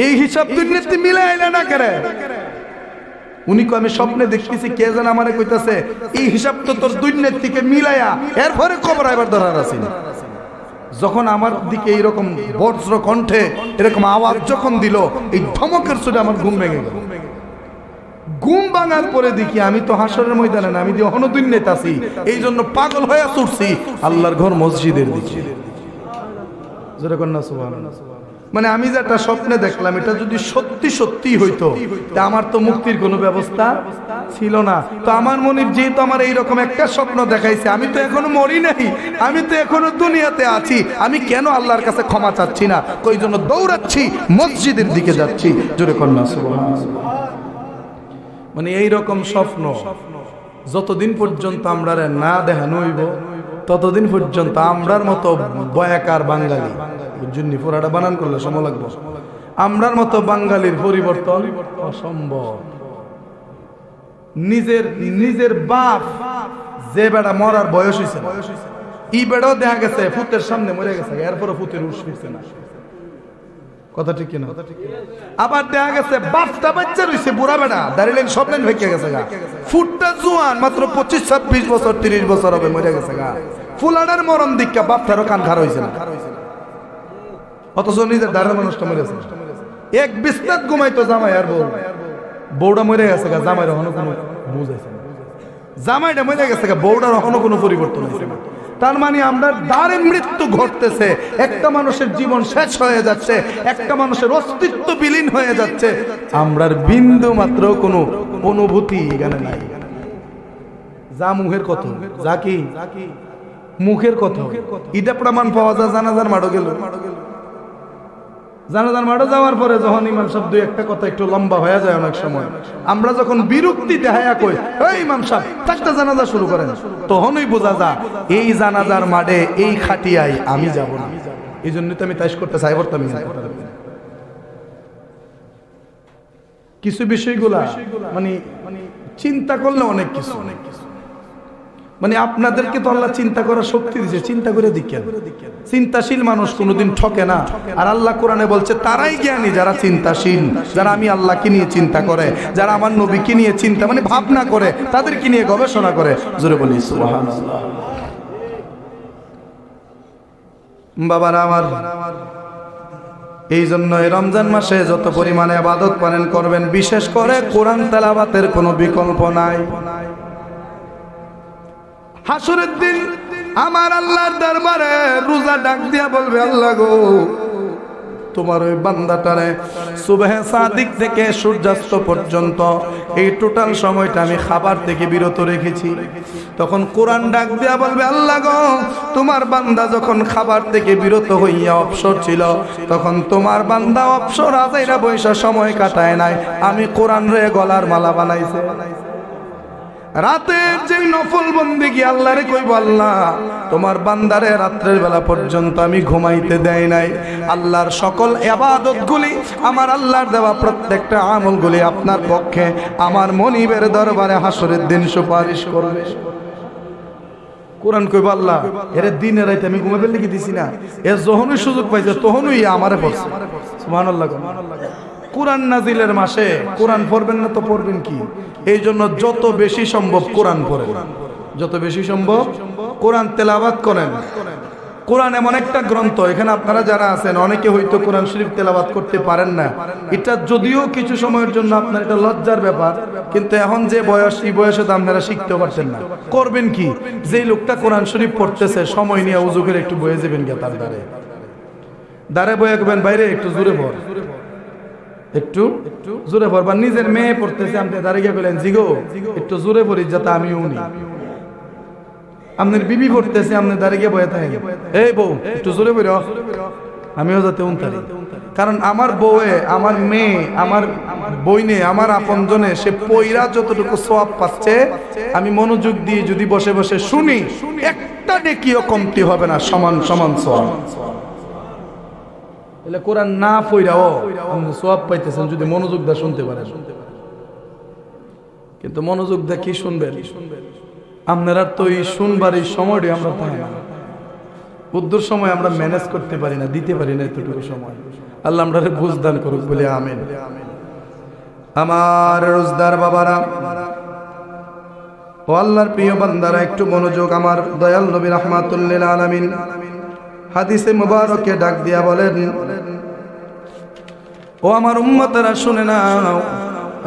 Speaker 1: এই হিসাব দুর্নীতি মিলাইলে না করে। উনি কো আমি স্বপ্নে দেখতেছি, কে যেন আমারে কইতাছে এই হিসাব তো তোর দুর্নীতিকে মিলাইয়া এরপরে কবর আইবার দরকার আছে। যখন আমার দিকে এইরকম বজ্র কণ্ঠে এরকম আওয়াজ যখন দিল, এই ধমকের সুরে আমার ঘুম ভেঙে গেল। ঘুম ভাঙার পরে দেখি আমি তো হাসরের ময়দানে না, আমি যে অহনো দুনিয়াতে আছি। এই জন্য পাগল হয়ে ছুটছি আল্লাহর ঘর মসজিদের দিকে। যেরকম না সুবহানাল্লাহ। মানে আমি যে একটা স্বপ্নে দেখলাম, এটা যদি সত্যি সত্যি হইতো, তা আমার তো মুক্তির কোনো ব্যবস্থা ছিল না। তো আমার মনিব যেহেতু আমার এইরকম একটা স্বপ্ন দেখাইছে, আমি তো এখনো মরি নাই, আমি তো এখনো দুনিয়াতে আছি, আমি কেন আল্লাহর কাছে ক্ষমা চাচ্ছি না? ওই জন্য দৌড়াচ্ছি, মসজিদের দিকে যাচ্ছি। জোরে কন্যা সুবহানাল্লাহ। মানে এইরকম স্বপ্ন যতদিন পর্যন্ত আমরা না দেখানো হইব, ততদিন পর্যন্ত আমরার মতো বয়াকার বাঙালি, বুঝছেন, পুরাটা বানান করলে সময় লাগবে, আমরার মতো বাঙালির পরিবর্তন অসম্ভব। নিজের বাপ যে বেড়া মরার বয়স হয়েছে, ই বেড়াও দেখা গেছে ফুতের সামনে মরে গেছে, এরপরে ফুতের উঠ ফিরছে না, কথা ঠিক কিনা? আবার দেখা গেছে বাপটা বাচ্চা রয়েছে, বুড়া বেড়া দাঁড়িয়ে সব লাইন ভেঙে গেছে গা, ফুটটা জোয়ান মাত্র 25-26 বছর 30 বছর হবে, মরে গেছে গা। ফুলাডার মরণ দীক্ষা বাপটারও কান খার হয়েছে না, অথচ নিজের দাঁড়ার মানুষটা মরেছে। এক বিস্তার ঘুমাইতো জামাই আর বউটা মরে গেছে গা, জামাইয়ের এখনো কোনো বুঝাইছে না, জামাইটা মরে গেছে গা, বউটার এখনো কোনো পরিবর্তন হয়েছে না। তার মানে আমরা দাঁড়ে মৃত্যু ঘটতেছে, একটা মানুষের জীবন শেষ হয়ে যাচ্ছে, একটা মানুষের অস্তিত্ব বিলীন হয়ে যাচ্ছে, আমরার বিন্দু মাত্র কোনো অনুভূতি এখানে নাই। যা মুখের কথা, যা কি মুখের কথা, এটা প্রমাণ পাওয়া যায় জানাজার মাঠে গেল। জানাজার মাঠে যাওয়ার পরে যখন ইমাম সাহেব দুই একটা কথা একটু লম্বা হয়ে যায়, অনেক সময় আমরা যখন বিরক্তি দেখায়া কই এই ইমাম সাহেব একটা জানাজা শুরু করেন, তখনই বোঝা যায় এই জানাজার মাঠে এই খাটিয়ায় আমি যাব না। এই জন্যই তো আমি তাইশ করতে চাই বলতাম। কিছু বিষয়গুলা মানে চিন্তা করলে অনেক কিছু, মানে আপনাদেরকে তো আল্লাহ চিন্তা করার শক্তি দিয়েছে, চিন্তা করে দেখেন। চিন্তাশীল মানুষ কোনোদিন ঠকে না। আর আল্লাহ কোরআনে বলছে তারাই জ্ঞানী যারা চিন্তাশীল, যারা আমি আল্লাহকে নিয়ে চিন্তা করে, যারা আমার নবীকে নিয়ে চিন্তা মানে ভাবনা করে, তাদেরকে নিয়ে গবেষণা করে। জোরে বলি সুবহানাল্লাহ। বাবারা আমার, এই জন্য এই রমজান মাসে যত পরিমাণে ইবাদত পালন করবেন, বিশেষ করে কোরআন তেলাওয়াতের কোনো বিকল্প নাই। হাসরের দিন আমার আল্লাহর দরবারে রোজা ডাক দিয়া বলবে, আল্লাহ গো, তোমার ওই বান্দাটারে সুবহ সাদিক থেকে সূর্যাস্ত পর্যন্ত এই টোটাল সময়টা আমি খাবার থেকে বিরত রেখেছি। তখন কোরআন ডাক দিয়া বলবে, আল্লাহ গো, তোমার বান্দা যখন খাবার থেকে বিরত হইয়া অবসর ছিল, তখন তোমার বান্দা অবসর আজাইরা বৈশা সময় কাটায় নাই, আমি কোরআন রে গলার মালা বানাইছে। রাতের যে নফল বন্দেগী আল্লাহরে কইব, আল্লাহ তোমার বান্দারে রাত্রের বেলা পর্যন্ত আমি ঘুমাইতে দেয় নাই। আল্লাহর সকল ইবাদতগুলি, আমার আল্লাহর দেওয়া প্রত্যেকটা আমলগুলি আপনার পক্ষে আমার মনিবের দরবারে হাসরের দিন সুপারিশ করবে। কোরআন কইব, আল্লাহ এর দিনে রাইতে আমি ঘুমাইতে লিখে দিছি না, এর যখনই সুযোগ পাইছে তখনই আমারে পড়ছে। সুবহানাল্লাহ। কোরআন নাজিলের মাসে কোরআন পড়বেন না তো পড়বেন কি? এই জন্য যত বেশি সম্ভব কোরআন পড়েন, যত বেশি সম্ভব কোরআন তেলাওয়াত করেন। কোরআন এমন একটা গ্রন্থ, এখানে আপনারা যারা আছেন অনেকে হয়তো কোরআন শরীফ তেলাওয়াত করতে পারেন না। এটা যদিও কিছু সময়ের জন্য আপনার এটা লজ্জার ব্যাপার, কিন্তু এখন যে বয়স, এই বয়সে তো আপনারা শিখতে পারছেন না। করবেন কি? যে লোকটা কোরআন শরীফ পড়তেছে সময় নিয়ে উযু করে একটু বয়ে যাবেন গিয়ে তার দাঁড়ে বয়ে গেবেন, বাইরে একটু জোরে পড়, একটু জোরে পড়বা। নিজের মেয়ে পড়তেছে, আপনি দাঁড়িয়ে গেলেন, জিগো একটু জোরে পড়ি যাতে আমিও উনি। আপনার বিবি পড়তেছে, আপনি দাঁড়িয়ে বয়ে থাকেন, এই বউ একটু জোরে পড়ো, আমিও যাতে উনতারি। কারণ আমার বউয়ে, আমার মেয়ে, আমার বইনে, আমার আপনজনে সে পয়রা যতটুকু সওয়াব পাচ্ছে, আমি মনোযোগ দিয়ে যদি বসে বসে শুনি, একটা নেকিও কমতি হবে না, সমান সমান সওয়াব। এলে কোরআন না পড়াও আপনি সওয়াব পাইতেছেন যদি মনোযোগ দিয়ে শুনতে পারেন। কিন্তু মনোযোগ দিয়ে কি শুনবেন? আপনারা তো এই শুনবার এই সময়টি আমরা পাই না, উদ্দুর সময় আমরা ম্যানেজ করতে পারি না, দিতে পারি না এতটুকু সময়। আল্লাহ আমরা বুঝদান করুক বলে আমিন। আমার রোজদার বাবারা ও আল্লাহর প্রিয় বান্দারা, একটু মনোযোগ। আমার দয়াল নবী রাহমাতুল লিল আলামিন হাদিসে মুবারকে ডাক দিয়া বলেন, ও আমার উম্মতেরা শুনে নাও,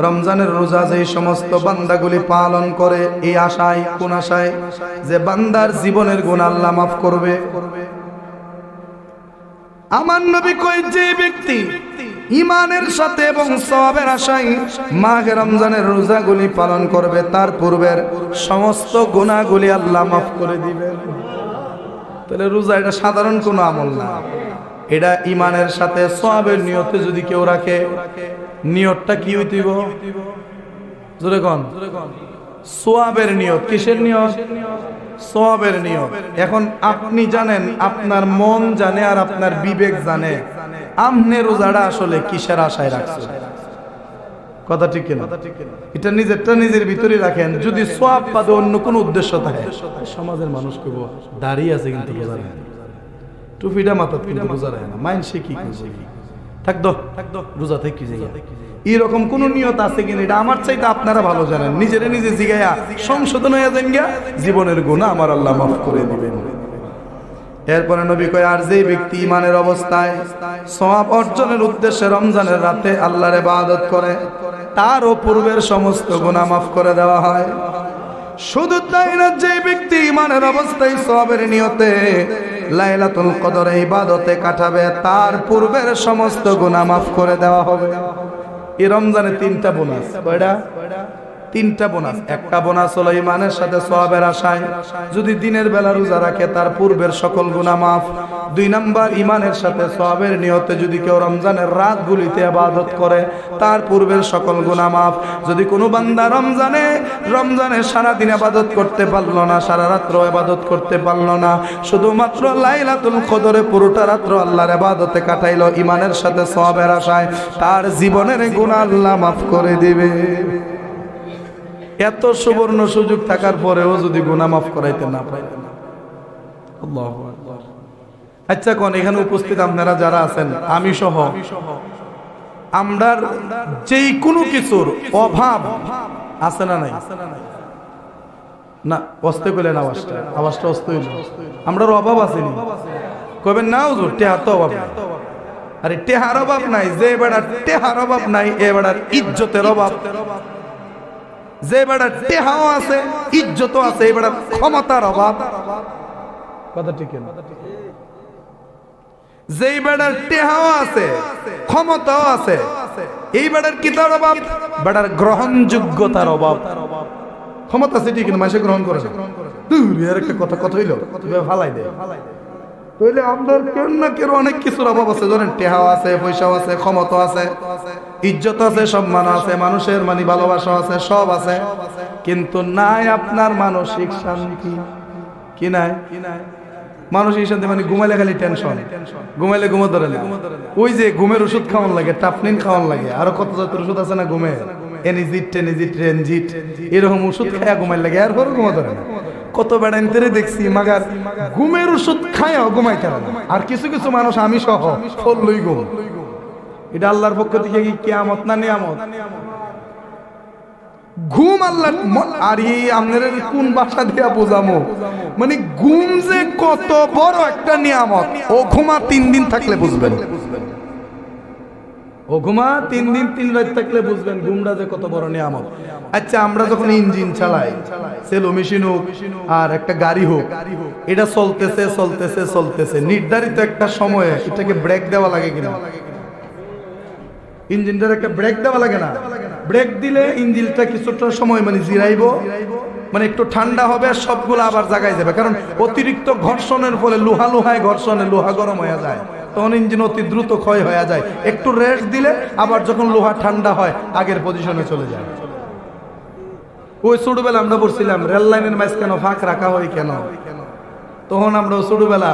Speaker 1: রমজানের রোজা যে সমস্ত বান্দাগুলি পালন করে এই আশায়, কোন আশায়? যে বান্দার জীবনের গুনাহ আল্লাহ মাফ করবে। আমার নবী কয়, যে ব্যক্তি ঈমানের সাথে এবং সওয়াবের আশায় মাহে রমজানের রোজাগুলি পালন করবে, তার পূর্বের সমস্ত গুনাহগুলি আল্লাহ মাফ করে দিবেন। তাহলে রোজা এটা সাধারণ কোনো আমল না, এটা ঈমানের সাথে সওয়াবের নিয়তে যদি কেউ রাখে, নিয়তটা কি হইতেইব? জোরে কোন? সোয়াবের নিয়ত। কিসের নিয়ত? সোয়াবের নিয়ত। এখন আপনি জানেন, আপনার মন জানে আর আপনার বিবেক জানে আপনি রোজাটা আসলে কিসের আশায় রাখছেন। কথা ঠিক কিনা? এটা নিজেরটা নিজের ভিতরে রাখেন। যদি সোয়াব পাবে অন্য কোনো উদ্দেশ্য থাকে, সমাজের মানুষ কইব দাঁড়িয়ে আছে কিন্তু রোজা রাখে না, টুপিটা মাথাত কিন্তু রোজা রাখে না, মাইন সে কি থাকতো রোজা থেকে কি জায়গা, এরকম কোন নিয়ত আছে কিনা এটা আমার চাইতে আপনারা ভালো জানেন। নিজেরে নিজে জিগাইয়া সংশোধন হয়ে যান গিয়া, জীবনের গুনাহ আমার আল্লাহ মাফ করে দিবেন। এরপরে নবী কয়, আর যে ব্যক্তি ইমানের অবস্থায় সওয়াব অর্জনের উদ্দেশ্যে রমজানের রাতে আল্লাহর ইবাদত করে, তারও পূর্বের সমস্ত গুনাহ মাফ করে দেওয়া হয়। শুধু তাই না, যে ব্যক্তি ইমানের অবস্থায় সওয়াবের নিয়তে লাইলাতুল কদরে ইবাদতে কাটাবে, তার পূর্বের সমস্ত গুনাহ মাফ করে দেওয়া হবে। এই রমজানে তিনটা বোনাস। কয়টা? তিনটা বোনাস। একটা বোনাস হলো ইমানের সাথে সওয়াবের আশায় যদি দিনের বেলা রোজা রাখে, তার পূর্বের সকল গুনাহ মাফ। 2 নাম্বার, ইমানের সাথে সওয়াবের নিয়তে যদি কেউ রমজানের রাতগুলিতে ইবাদত করে, তার পূর্বের সকল গুনাহ মাফ। যদি কোনো বান্দা রমজানে সারা দিন ইবাদত করতে পারলো না, সারা রাত্র ইবাদত করতে পারলো না, শুধুমাত্র লাইলাতুল কদরে পুরোটা রাত্র আল্লাহর ইবাদতে কাটাইলো ইমানের সাথে সওয়াবের আশায়, তার জীবনের গুনাহ আল্লাহ মাফ করে দিবে। এত সুবর্ণ সুযোগ থাকার পরেও যদি গুনাহ মাফ করাইতে না পারে, আল্লাহু আকবার। আচ্ছা কোন এখানে উপস্থিত আপনারা যারা আছেন, আমি সহ, আমরা যেই কোনো কিছুর অভাব আছে না নাই? না অস্তে কইলেন আওয়াজটা অস্তে হইল। আমরার অভাব আসেনি? কবেন না হুজুর টেহার তো অভাব নাই। আরে টেহার অভাব নাই, যে বেড়ার টেহার অভাব নাই এ বেড়ার ইজ্জতের অভাব। যে বেড়ার টেহাও আছে, ইজ্জতও আছে, এই বেড়ার ক্ষমতার অভাব। কথা ঠিক না? যেই বেড়ার টেহাও আছে, ক্ষমতাও আছে, এই বেড়ার কি তার অভাব? বেড়ার গ্রহণযোগ্যতার অভাব। ক্ষমতা আছে ঠিক না, মানুষে গ্রহণ করে না। একটা কথা হইল ফালাই দেয়। তাইলে আমাদের কেউ না কেউ অনেক কিছুর অভাব আছে। ধরেন টেহাও আছে, পয়সাও আছে, ক্ষমতা আছে, ইজ্জত আছে, সম্মান আছে, মানুষের ভালোবাসা আছে, সব আছে, কিন্তু নাই আপনার মানসিক শান্তি। কি নাই? মানসিক শান্তি ঘুমাইলে খালি টেনশন, ঘুমাইলে ঘুমো ধরে না। ওই যে ঘুমের ওষুধ খাওয়ান লাগে, টাফনিন খাওয়ান লাগে, আরো কত জাতের ওষুধ আছে না ঘুমে, এনিজিট, টেনিজিট, রেনজিট, এরকম ওষুধ খায়া ঘুমাই লাগে, আর পরে ঘুমো ধরে না। কত বেড়াইতে দেখছি মাগার ঘুমের ওষুধ খায়া ঘুমাইতে না। আর কিছু কিছু মানুষ, আমি সহ, ফললই ঘুম। এটা আল্লাহর পক্ষ থেকে কি কিয়ামত না নিয়ামত? ঘুম আল্লাহ। আর এই আপনাদের কোন ভাষা দিয়া বোঝামো, ঘুম যে কত বড় একটা নিয়ামত, ও ঘুমা 3 দিন থাকলে বুঝবেন। ও ঘুমা 3 দিন 3 রাত থাকলে বুঝবেন ঘুমটা যে কত বড় নিয়ামত। আচ্ছা, আমরা যখন ইঞ্জিন চালাই, সেলো মেশিন হোক আর একটা গাড়ি হোক, এটা চলতেছে, নির্ধারিত একটা সময়ে এটাকে ব্রেক দেওয়া লাগে কিনা? ইঞ্জিনটার একটা ব্রেক দেওয়া লাগে না? ব্রেক দিলে ইঞ্জিনটা কিছুটা সময় জিরাইবো, একটু ঠান্ডা হবে, আর সবগুলো আবার জায়গায় যাবে। কারণ অতিরিক্ত ঘর্ষণের ফলে লোহায় ঘর্ষণে লোহা গরম হয়ে যায়, তখন ইঞ্জিন অতি দ্রুত ক্ষয় হয়ে যায়। একটু রেস্ট দিলে আবার যখন লোহা ঠান্ডা হয় আগের পজিশনে চলে যায়। ওই ছোটবেলা আমরা পড়ছিলাম রেল লাইনের মাঝখানে ফাঁক রাখা হয় কেন? তখন আমরা ছোটবেলা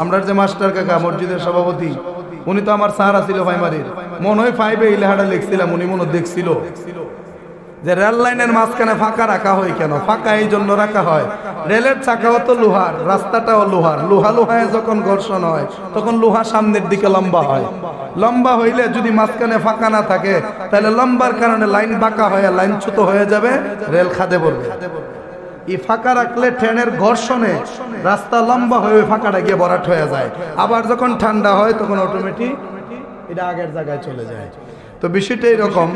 Speaker 1: আমরা যে মাস্টার কাকা, মসজিদের সভাপতি, উনি তো আমার স্যার আছিল প্রাইমারির, মনে হয় 5-এ এই লেখাটা লিখছিলাম, উনি মনে দেখছিল যে রেল লাইনের মাঝখানে ফাঁকা রাখা হয় কেন? ফাঁকা এই জন্য রাখা হয়, রেলের চাকাও তো লোহার, রাস্তাটাও লোহার, লোহায় যখন ঘর্ষণ হয় তখন লোহা সামনের দিকে লম্বা হয়। লম্বা হইলে যদি মাঝখানে ফাঁকা না থাকে, তাহলে লম্বার কারণে লাইন বাঁকা হয়ে লাইন ছোট হয়ে যাবে, রেল খাদে পড়বে। এই ফাঁকা রাখলে ট্রেনের ঘর্ষণে রাস্তা লম্বা হয়ে ফাঁকাটা গিয়ে ভরাট হয়ে যায়। আবার যখন ঠান্ডা হয় তখন অটোমেটিক এটা আগের জায়গায় চলে যায়। তো বিষয়টা এরকম,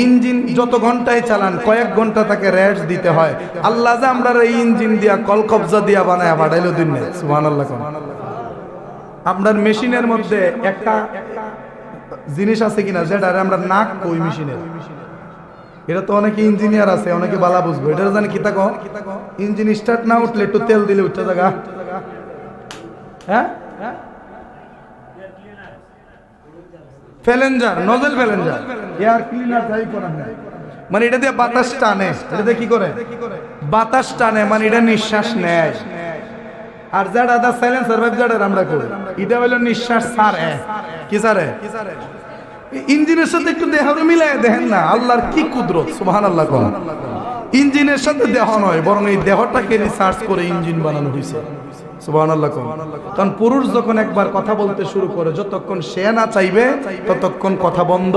Speaker 1: ইঞ্জিন যত ঘন্টায় চালান কয়েক ঘন্টা তাকে রেস্ট দিতে হয়। আল্লাহ যে আমরা এই ইঞ্জিন দিয়া কলকবজা দিয়া বানায় পাঠাইলো দিনে, সুবহানাল্লাহ। আপনার মেশিনের মধ্যে একটা জিনিস আছে কিনা যেটা আমরা নাক কই মেশিনের, এটা তো অনেকে ইঞ্জিনিয়ার আছে, অনেকে বালা বুঝবো, এটা জানি কি তাকো, ইঞ্জিন স্টার্ট না উঠলে একটু তেল দিলে উঠতে জায়গা, হ্যাঁ, ফেলেঞ্জার, নজেল ফেলেঞ্জার, এয়ার ক্লিনার যাই করা হয়, মানে এটা দিয়ে বাতাস টানে, এটা দিয়ে কি করে বাতাস টানে, মানে এটা নিঃশ্বাস নেয়। আর যারা দা সাইলেন্সার ভাইব যারা আমরা করি, এটা হলো নিঃশ্বাস ছাড়ে। কি ছাড়ে? ইঞ্জিনের সাথে একটু দেহরে মিলাই দেখেন না, আল্লাহর কি কুদরত, সুবহানাল্লাহ। কোন ইঞ্জিনের সাথে দেহ নয়, বরং এই দেহটাকে রিসার্চ করে ইঞ্জিন বানানো হয়েছে, সুবহানাল্লাহ। কারণ পুরুষ যখন একবার কথা বলতে শুরু করে, যতক্ষণ সে না চাইবে ততক্ষণ কথা বন্ধ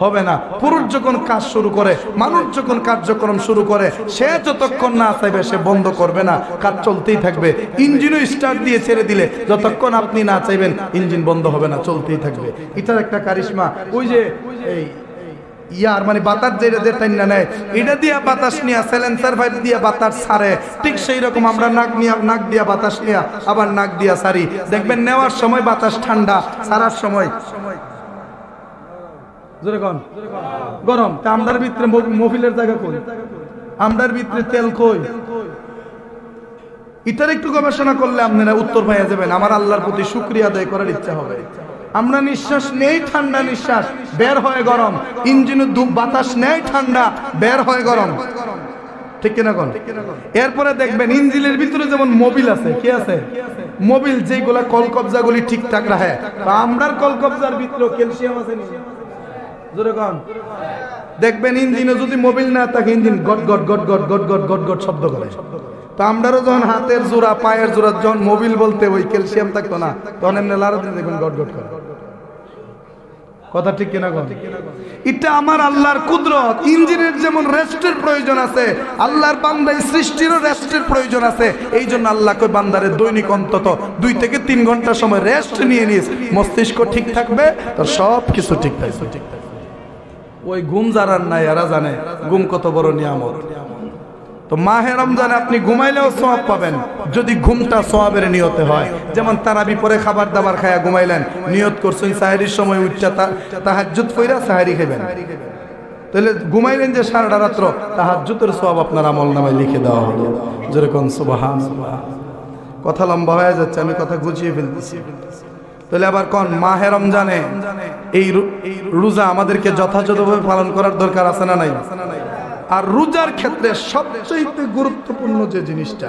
Speaker 1: হবে না। পুরুষ যখন কাজ শুরু করে, মানুষ যখন কার্যক্রম শুরু করে, সে যতক্ষণ না চাইবে সে বন্ধ করবে না, কাজ চলতেই থাকবে। ইঞ্জিনও স্টার্ট দিয়ে ছেড়ে দিলে যতক্ষণ আপনি না চাইবেন ইঞ্জিন বন্ধ হবে না, চলতেই থাকবে। এটার একটা কারিশমা। ওই যে এই ইয়ার মানে বাতাস যেটা টাইনা নেয়, এটা দিয়া বাতাস নিয়ে সাইলেন্সার ভাইব দিয়া বাতাস ছাড়ে, ঠিক সেই রকম আমরা নাক দিয়া বাতাস নিয়ে আবার নাক দিয়া ছাড়ি। দেখবেন নেওয়ার সময় বাতাস ঠান্ডা, ছাড়ার সময় গরম। তা আমরার ভিতরে মফিলের জায়গা কই, আমরার ভিতরে তেল কই? এটার একটু গবেষণা করলে আপনারা উত্তর পাইয়া যাবেন। আমার আল্লাহর প্রতি শুকরিয়া আদায় করার ইচ্ছা হবে। আমরা নিঃশ্বাস নেই ঠান্ডা, নিঃশ্বাস বের হয় গরম। ইঞ্জিনে বাতাস নেই ঠান্ডা, বের হয় গরম, ঠিক কিনা কোন? এরপরে দেখবেন ইঞ্জিনের ভিতরে যেমন মোবিল আছে, কি আছে? মোবিল, যেগুলা কলকবজাগুলি ঠিকঠাক রাখে। আমরার কলকবজার ভিতরে ক্যালসিয়াম আছে নি? জোরে কোন? দেখবেন ইঞ্জিনে যদি মোবিল না থাকে, engine goat goat goat goat goat goat goat goat শব্দ করে। তো আমরারও যখন হাতের জোড়া, পায়ের জোড়া যখন মোবিল বলতে ওই ক্যালসিয়াম থাকতো না, তখন এমনি লাড়াতে দেখবেন গট গট করে। কথা ঠিক কিনা কোন? এটা আমার আল্লাহর কুদরত। ইঞ্জিনের যেমন রেস্টের প্রয়োজন আছে, আল্লাহর বান্দার সৃষ্টিরও রেস্টের প্রয়োজন আছে। এই জন্য আল্লাহ কই বান্দারে দৈনিক অন্তত 2 থেকে 3 ঘন্টা সময় রেস্ট নিয়ে নিস, মস্তিষ্ক ঠিক থাকবে, তোর সব কিছু ঠিক থাকবে। ওই ঘুম যারা নাই এরা জানে ঘুম কত বড় নিয়ামত। তো মাহে রমজানে আপনি ঘুমাইলেও সওয়াব পাবেন, যদি ঘুমটা সওয়াবের নিয়তে হয়। যেমন তারাবি পরে খাবার দাবার খায়া ঘুমাইলেন, নিয়ত করছেন সাহরির সময় উঠটা তাহাজ্জুদ পড়া সাহরি খাবেন, তাহলে ঘুমাইলেন যে সারাটা রাত্র, তাহাজ্জুদের সওয়াব আপনার আমলনামায় লিখে দেওয়া হলো। যেরকম সুবহানাল্লাহ। কথা লম্বা হয়ে যাচ্ছে, আমি কথা গুছিয়ে ফেলতেছি। তাহলে আবার কোন মাহে রমজানে এই রোজা আমাদেরকে যথাযথভাবে পালন করার দরকার আছে না নাই? আর রোজার ক্ষেত্রে সবচেয়ে গুরুত্বপূর্ণ যে জিনিসটা,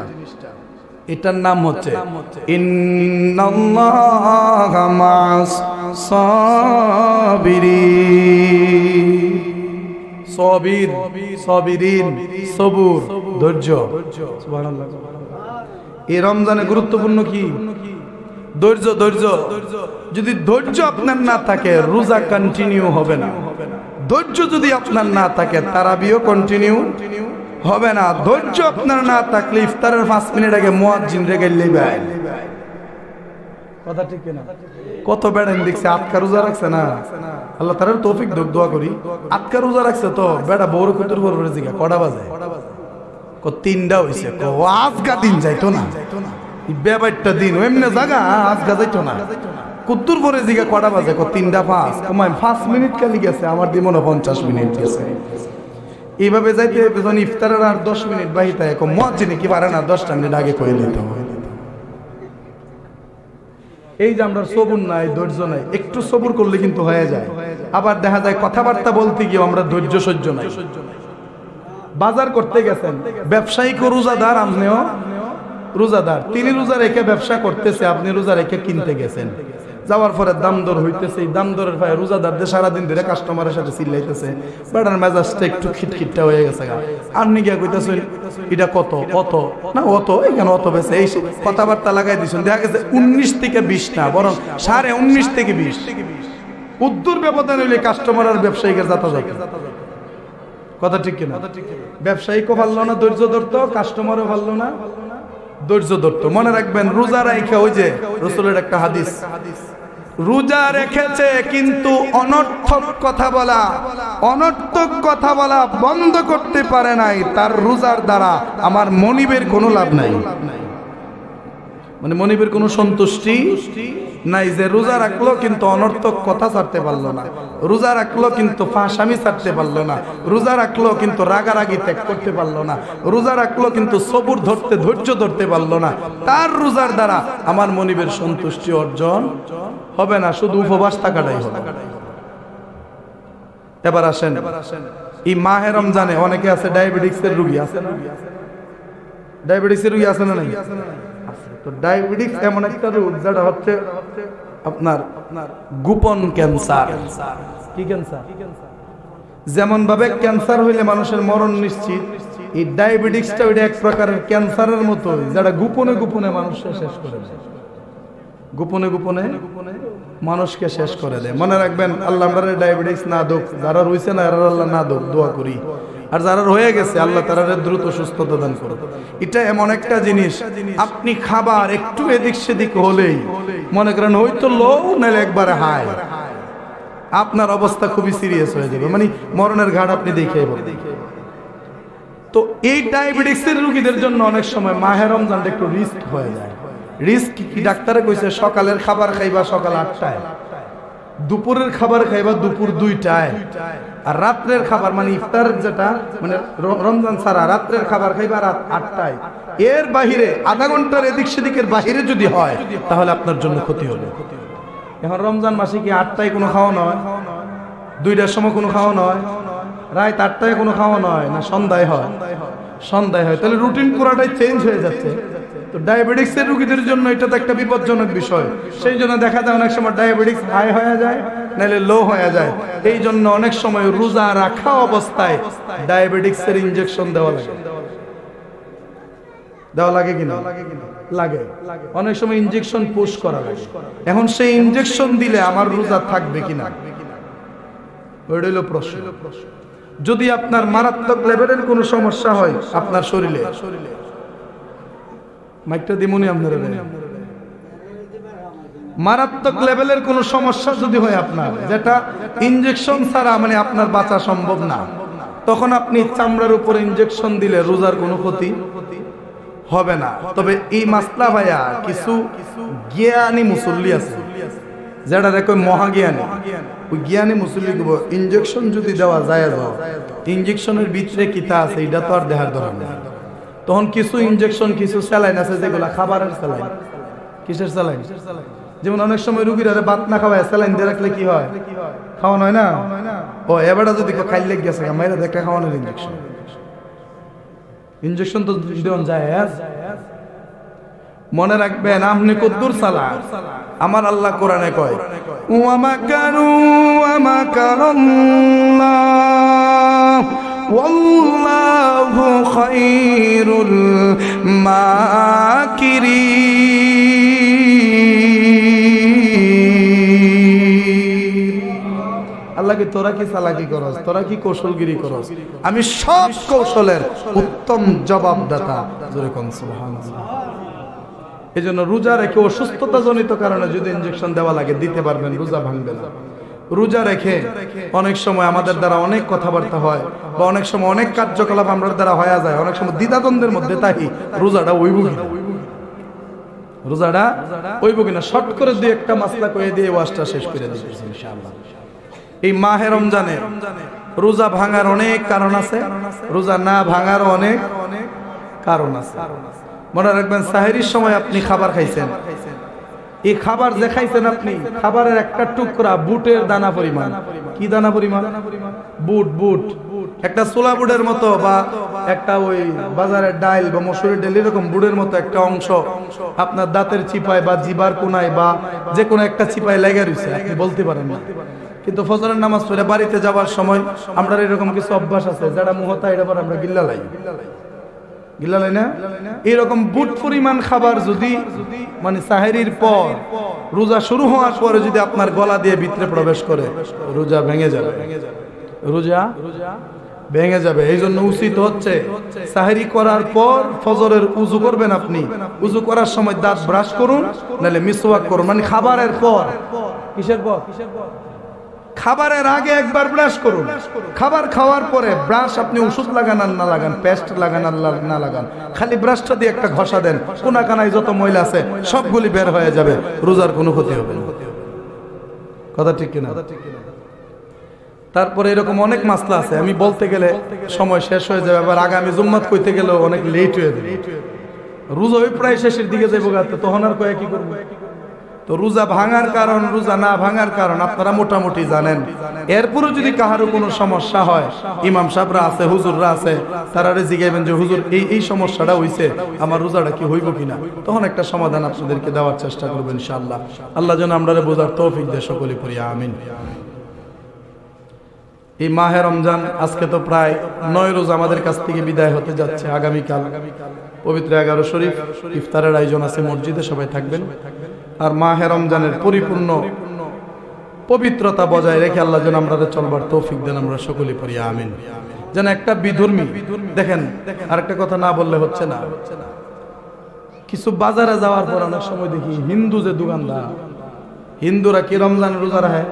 Speaker 1: এটার নাম হচ্ছে ইন্নাল্লাহা মা'আস সাবিরিন। সাবিরিন, সবুর, ধৈর্য। সুবহানাল্লাহ। এই রমজানে গুরুত্বপূর্ণ কি? ধৈর্য। ধৈর্য যদি ধৈর্য আপনার না থাকে, রোজা কন্টিনিউ হবে না। ধৈর্য যদি আপনার না থাকে, তারাবিও কন্টিনিউ হবে না। ধৈর্য আপনার না থাকলে ইফতারের 5 মিনিট আগে মুয়াজ্জিন রে গাইলে ভাই, কথা ঠিক না? কত বেড়ান দেখছে আটকা রোজা রাখছে না, আল্লাহ তাআলার তৌফিক দেখ, দোয়া করি। আটকা রোজা রাখছে তো বেড়া বড় কুতুর বড় জিগা কটা বাজে? 3টা হইছে। আজকা দিন যাইতো না, বেবাইটটা দিন এমনি জায়গা আজকা যাইতো না। কুত্তুর পরে জিগা কটা বাজে? 3টা 5। কমায় 5 মিনিট খালি গেছে, আমার দিয়ে মনে 50 মিনিট গেছে। এইভাবে যাইতে যখন ইফতারের আর 10 মিনিট বাহিতে মুয়াজ্জিনে কি পারে না 10টা মিনিট আগে কইলে দিতে হবে। এই যে আমরা সবুর নাই, ধৈর্য নাই। একটু সবুর করলে কিন্তু হয়ে যায়। আবার দেখা যায় কথাবার্তা বলতে গিয়ে আমরা ধৈর্য সহ্য নাই। বাজার করতে গেছেন, ব্যবসায়িক রোজাদার, আপনিও রোজাদার, তিনি রোজা রেখে ব্যবসা করতেছে, আপনি রোজা রেখে কিনতে গেছেন। যাওয়ার পরে দাম দর হইতেছে, এই দাম দরের ভাই রোজাদারদের সারাদিন ধরে কাস্টমারের সাথে চিল্লাইতেছে, বেটার মেজাজটা একটু খিটখিটটা হয়ে গেছে। আপনি গিয়া কইতেছেন এটা কত, অত না অত, এখানে অত বেছে, এই কথাবার্তা লাগাই দিচ্ছেন। দেখা গেছে 19 থেকে 20 না, বরং 19.5 থেকে 20। উদ্দূর ব্যবধান হইলে কাস্টমার আর ব্যবসায়িকের যাতায়াত। কথা ঠিক কিনা? ব্যবসায়িকও ভালো না ধৈর্য ধরতো, কাস্টমারও ভালো না ধৈর্য ধরতো। মনে রাখবেন, রোজা রেখে, ওই যে রাসূলের একটা হাদিস, রোজা রেখেছে কিন্তু অনর্থক কথা বলা বন্ধ করতে পারে নাই, তার রোজার দ্বারা আমার মনিবের কোনো লাভ নাই। মানে মনিবের কোনো সন্তুষ্টি নাই। যে রোজা রাখলো কিন্তু অনর্থক কথা ছাড়তে পারলো না, রোজা রাখলো কিন্তু ফাঁসামি ছাড়তে পারলো না, রোজা রাখলো কিন্তু রাগারাগি ত্যাগ করতে পারলো না, রোজা রাখলো কিন্তু সবুর ধরতে, ধৈর্য ধরতে পারলো না, তার রোজার দ্বারা আমার মনিবের সন্তুষ্টি অর্জন হবে না, শুধু উপবাস থাকাটাই হবে। এবার আসেন এই মাহে রমজানে অনেকে আছে ডায়াবেটিক্সের রোগী আছে না? ডায়াবেটিক্সের রোগী আছে না নাই? তো ডায়াবেটিক্স এমন একটা রোগ যেটা হচ্ছে আপনার গোপন ক্যান্সার। কি ক্যান্সার? যেমন ভাবে ক্যান্সার হইলে মানুষের মরণ নিশ্চিত, এই ডায়াবেটিক্সটা ওইটা এক প্রকারের ক্যান্সারের মতো, যেটা গোপনে গোপনে মানুষকে শেষ করে দেয়। গোপনে গোপনে মানুষকে শেষ করে দেয়। মনে রাখবেন, আল্লাহ আমরা ডায়াবেটিক্স না দোক, যারা রয়েছে না এরা আল্লাহ না দোক, দোয়া করি। আর যারা রয়ে গেছে আল্লাহ তারা দ্রুত সুস্থতা দান করুন। এটা এমন একটা জিনিস, আপনি খাবার একটু এদিক সেদিক হলেই মনে করেন হয়তো লো নাহলে একবারে হাই, আপনার অবস্থা খুবই সিরিয়াস হয়ে যাবে, মানে মরণের ঘাট আপনি দেখে বলবেন। তো এই ডায়াবেটিক্সের রোগীদের জন্য অনেক সময় মাহে রমজানটা একটু রিস্ক হয়ে যায়। রিস্ক কি? ডাক্তারে কইছে সকালের খাবার খাইবা সকাল 8টায়, দুপুরের খাবার খাইবা দুপুর 2টায়, আর রাত্রের খাবার মানে ইফতার যেটা মানে রমজান ছাড়া রাত্রের খাবার খাইবা রাত 8টায়। এর বাহিরে আধা ঘন্টার এদিক সেদিকের বাহিরে যদি হয় তাহলে আপনার জন্য ক্ষতি হবে। এখন রমজান মাসে কি 8টায় কোনো খাওয়া নয়, 2টার সময় কোনো খাওয়া নয়, রাত 8টায় কোনো খাওয়া নয়, না সন্ধ্যায় হয়? সন্ধ্যায় হয়। তাহলে রুটিন পুরাটাই চেঞ্জ হয়ে যাচ্ছে। তো ডায়াবেটিক্সের রোগীদের জন্য এটা তো একটা বিপজ্জনক বিষয়। সেই জন্য দেখা যায় অনেক সময় ডায়াবেটিক্স হাই হয়ে যায়, নাহলে লো হয়ে যায়। এই জন্য অনেক সময় রোজা রাখা অবস্থায় ডায়াবেটিক্সের ইনজেকশন দেওয়া লাগে। দেওয়া লাগে কিনা? লাগে। অনেক সময় ইনজেকশন পুশ করা লাগে। এখন সেই ইনজেকশন দিলে আমার রোজা থাকবে কিনা, ওইটা হলো প্রশ্ন। যদি আপনার মারাত্মক লেভেলের কোনো সমস্যা হয় আপনার শরীরে, মাইকটা দিমুনি আপনারা, মারাত্মক লেভেলের কোনো সমস্যা যদি হয় আপনার, যেটা ইনজেকশন ছাড়া মানে আপনার বাঁচা সম্ভব না, তখন আপনি চামড়ার উপরে ইনজেকশন দিলে রোজার কোনো ক্ষতি হবে না। তবে এই মাসলা ভাইয়া কিছু জ্ঞানী মুসল্লি আছে যেটা দেখো মহাজ্ঞানী, ওই জ্ঞানী মুসল্লি ইনজেকশন যদি দেওয়া যায়, ইনজেকশনের ভিতরে কিতা আছে এটা তো আর দেখার দরকার নেই। তখন কিছু ইনজেকশন, কিছু স্যালাইন আছে যেগুলা খাবারের স্যালাইন। কিসের স্যালাইন? যেমন অনেক সময় রুগীরা ভাত না খাওয়ায় স্যালাইন দিয়ে রাখলে কি হয়? খাওয়ানো হয় না? ও এবারটা যদি খাইলে লেগে গেছে মাইরা দেখে খাওয়ানোর ইনজেকশন। ইনজেকশন তো দেওয়া যায়। মনে রাখবেন, আপনি কদ্দুর সালা আমার আল্লাহ কোরআনে কয় ওয়া মাকারু ওয়া মাকারাল্লাহ ওয়াল্লাহু খায়রুল মাকিরিন। আল্লাহ কি তোরা কি চালাকি করস, তোরা কি কৌশলগিরি করস, আমি সব কৌশলের উত্তম জবাবদাতা। জোরে কোন সুবহানাল্লাহ। এই জন্য রোজা রেখে অসুস্থতা জনিত কারণে যদি ইনজেকশন দেওয়া লাগে দিতে পারবেন, রোজা ভাঙবে না। রোজা রেখে অনেক সময় আমাদের দ্বারা অনেক কথাবার্তা হয় বা অনেক সময় অনেক কার্যকলাপ আমাদের দ্বারা হয়ে যায়, অনেক সময় দ্বিধাদ্বন্দ্বের মধ্যে থাকি রোজাটা ওইব কিনা, রোজাটা ওইব কিনা। শর্ট করে দিয়ে একটা মাসলা কয়ে দিয়ে ওয়াজটা শেষ করে দিচ্ছি ইনশাআল্লাহ। এই মাহে রমজানে রোজা ভাঙার অনেক কারণ আছে, রোজা না ভাঙার অনেক কারণ আছে। মনে রাখবেন, সাহেরির সময় আপনি খাবার খাইছেন, এই খাবার যে খাইছেন আপনি, খাবারের একটা টুকরা বুটের দানা পরিমাণ। কি দানা পরিমাণ? বুট। বুট একটা ছোলা বুটের মতো বা একটা ওই বাজারের ডাল বা মসুরের ডাল এরকম বুটের মতো একটা অংশ আপনার দাঁতের চিপায় বা জিবার কোনায় বা যে কোনো একটা চিপায় লেগে রয়েছে, আপনি বলতে পারেন না। কিন্তু ফজরের নামাজ পড়ে বাড়িতে যাওয়ার সময় আমরা এরকম কিছু অভ্যাস আছে যারা মুহতা এটা পর আমরা গিল্লা লাই না, এরকম বুট পরিমাণ খাবার যদি মানে সাহেরির পর রোজা শুরু হওয়ার পরে যদি আপনার গলা দিয়ে ভিতরে প্রবেশ করে, রোজা ভেঙে যাবে, রোজা ভেঙে যাবে। এই জন্য উচিত হচ্ছে সাহেরি করার পর ফজরের উজু করবেন, আপনি উজু করার সময় দাঁত ব্রাশ করুন, নাহলে মিসওয়াক করুন। মানে খাবারের পর, কিসের পর? খাবারের আগে একবার ব্রাশ করুন, খাবার খাওয়ার পরে ব্রাশ আপনি ওষুধ লাগান আর না লাগান, পেস্ট লাগান আর না লাগান, খালি ব্রাশটা দিয়ে একটা ঘষা দেন, কোনা কানায় যত ময়লা আছে সবগুলি বের হয়ে যাবে, রোজার কোনো ক্ষতি হবে না। কথা ঠিক কিনা? তারপরে এরকম অনেক মাসলা আছে, আমি বলতে গেলে সময় শেষ হয়ে যাবে, আবার আগামী জুম্মাত কইতে গেলেও অনেক লেট হয়ে যাবে। রোজা ওই প্রায় শেষের দিকে যাবো, তখন আর কয়ে কি করবো? তো রোজা ভাঙার কারণ, রোজা না ভাঙার কারণ আপনারা মোটামুটি জানেন। এরপরও যদি কাহারও কোনো সমস্যা হয়, ইমাম সাহেবরা আছে, হুজুররা আছে, তারা জিজ্ঞাসবেন যে হুজুর এই সমস্যাটা হইছে, আমার রোজাটা কি হইব কিনা, তখন একটা সমাধান আপনাদেরকে দেওয়ার চেষ্টা করবো ইনশাআল্লাহ। আল্লাহ যেন আমরা বোঝার তৌফিক দেয় সকলে পড়ি আমিন। এই মাহে রমজান আজকে তো প্রায় 9 রোজা আমাদের কাছ থেকে বিদায় হতে যাচ্ছে। আগামীকাল পবিত্র 11 শরীফ ইফতারের আয়োজন আছে মসজিদে, সবাই থাকবেন। আর মাহে রমজানের পরিপূর্ণ পবিত্রতা বজায় রেখে আল্লাহ যেন আমরা চলবার তৌফিক দেন, আমরা সকলে পড়ি আমিন। যেন একটা বিধর্মী, দেখেন আরেকটা কথা না বললে হচ্ছে না, কিছু বাজারে যাওয়ার পর অনেক সময় দেখি হিন্দু যে দোকানদার, হিন্দুরা কি রমজান রোজা রাখে?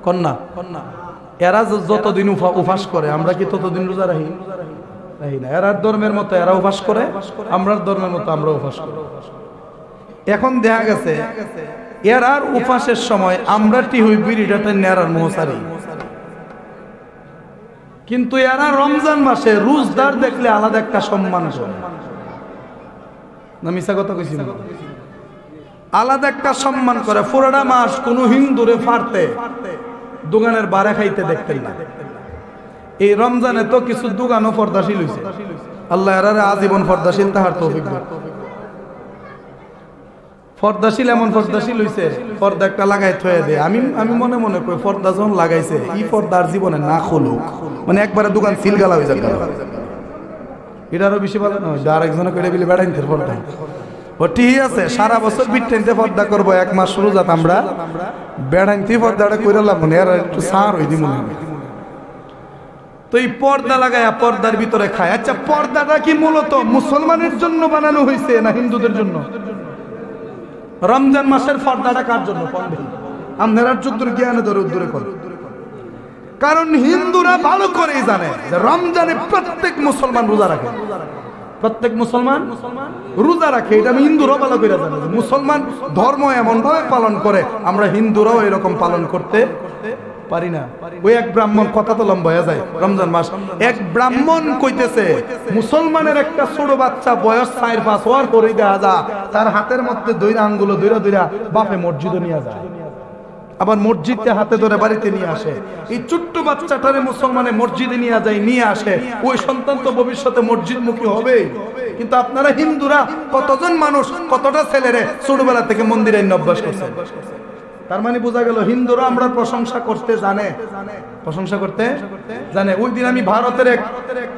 Speaker 1: কন্যা এরা যতদিন উপাস করে আমরা কি ততদিন রোজা রাখি? রাখি না। এরা ধর্মের মতো এরা উপাস করে, আমরা ধর্মের মতো আমরা উপাস করি। এখন দেখা গেছে এরার উপাসের সময় আমরা টিহুই বিড়িটাতে নেড়ার মোহসারি, কিন্তু এরা রমজান মাসে রোজদার দেখলে আলাদা একটা সম্মান করে না? মিছা কথা কইছি না? আলাদা একটা সম্মান করে। পুরোটা মাস কোন হিন্দুরে ফারতে দোকানের বারে খাইতে দেখতেন না। এই রমজানে তো কিছু দোকানও পর্দাশীল হইছে। আল্লাহ এরারে আজীবন পর্দাশীল তাহার তৌফিক দেন। পর্দাশীল এমন পর্দাশীল হইছে, পর্দা একটা লাগাই থয়ে দেয়। আমি মনে মনে কই পর্দা যখন লাগাইছে এই পর্দার জীবনে না খুলুক, মানে একবারে দোকান সিলগালা হয়ে যাবে। এটা আরো বেশি ভালো নয়, আরেকজনে কইলে বিলে বেড়াইতে পর্দা। ও ঠিক আছে, সারা বছর বিট্টেনতে পর্দা করবো, এক মাস শুরু যাত আমরা বেড়াইতে পর্দাটা করে লাভ নেই, আর একটু সার হই দি মনে হয়। তো এই পর্দা লাগায় পর্দার ভিতরে খায়। আচ্ছা, পর্দাটা কি মূলত মুসলমানের জন্য বানানো হয়েছে না হিন্দুদের জন্য? রমজান মাসের পর্দাটা কার জন্য? আপনারা চুদ্দুর জ্ঞানে ধরে উদ্দূরে করে। কারণ হিন্দুরা ভালো করেই জানে যে রমজানে প্রত্যেক মুসলমান রোজা রাখে, প্রত্যেক মুসলমান রোজা রাখে। এটা আমি হিন্দুরাও ভালো করে জানি। মুসলমান ধর্ম এমন ভাবে পালন করে, আমরা হিন্দুরাও এরকম পালন করতে পারি না। ওই এক ব্রাহ্মণ, কথা তো লম্বা হয়ে যায়, রমজান মাস এক ব্রাহ্মণ কইতেছে মুসলমানের একটা ছোট বাচ্চা বয়স 4-5 হওয়ার পরে দেখা যায় তার হাতের মধ্যে দইরা আঙ্গুলো দইরা বাপে মসজিদে নিয়ে যায়, আবার মসজিদে হাতে ধরে বাড়িতে নিয়ে আসে। এই ছোট্ট বাচ্চাটারে মুসলমানে মসজিদে নিয়ে যায়, নিয়ে আসে। ওই সন্তান তো ভবিষ্যতে মসজিদমুখী হবে। কিন্তু আপনারা হিন্দুরা কতজন মানুষ, কতটা ছেলেরে ছোটবেলা থেকে মন্দিরে অভ্যাস করছে। তার মানে বোঝা গেল হিন্দুরা আমরা প্রশংসা করতে জানে, প্রশংসা করতে জানে। ওই দিন আমি ভারতের এক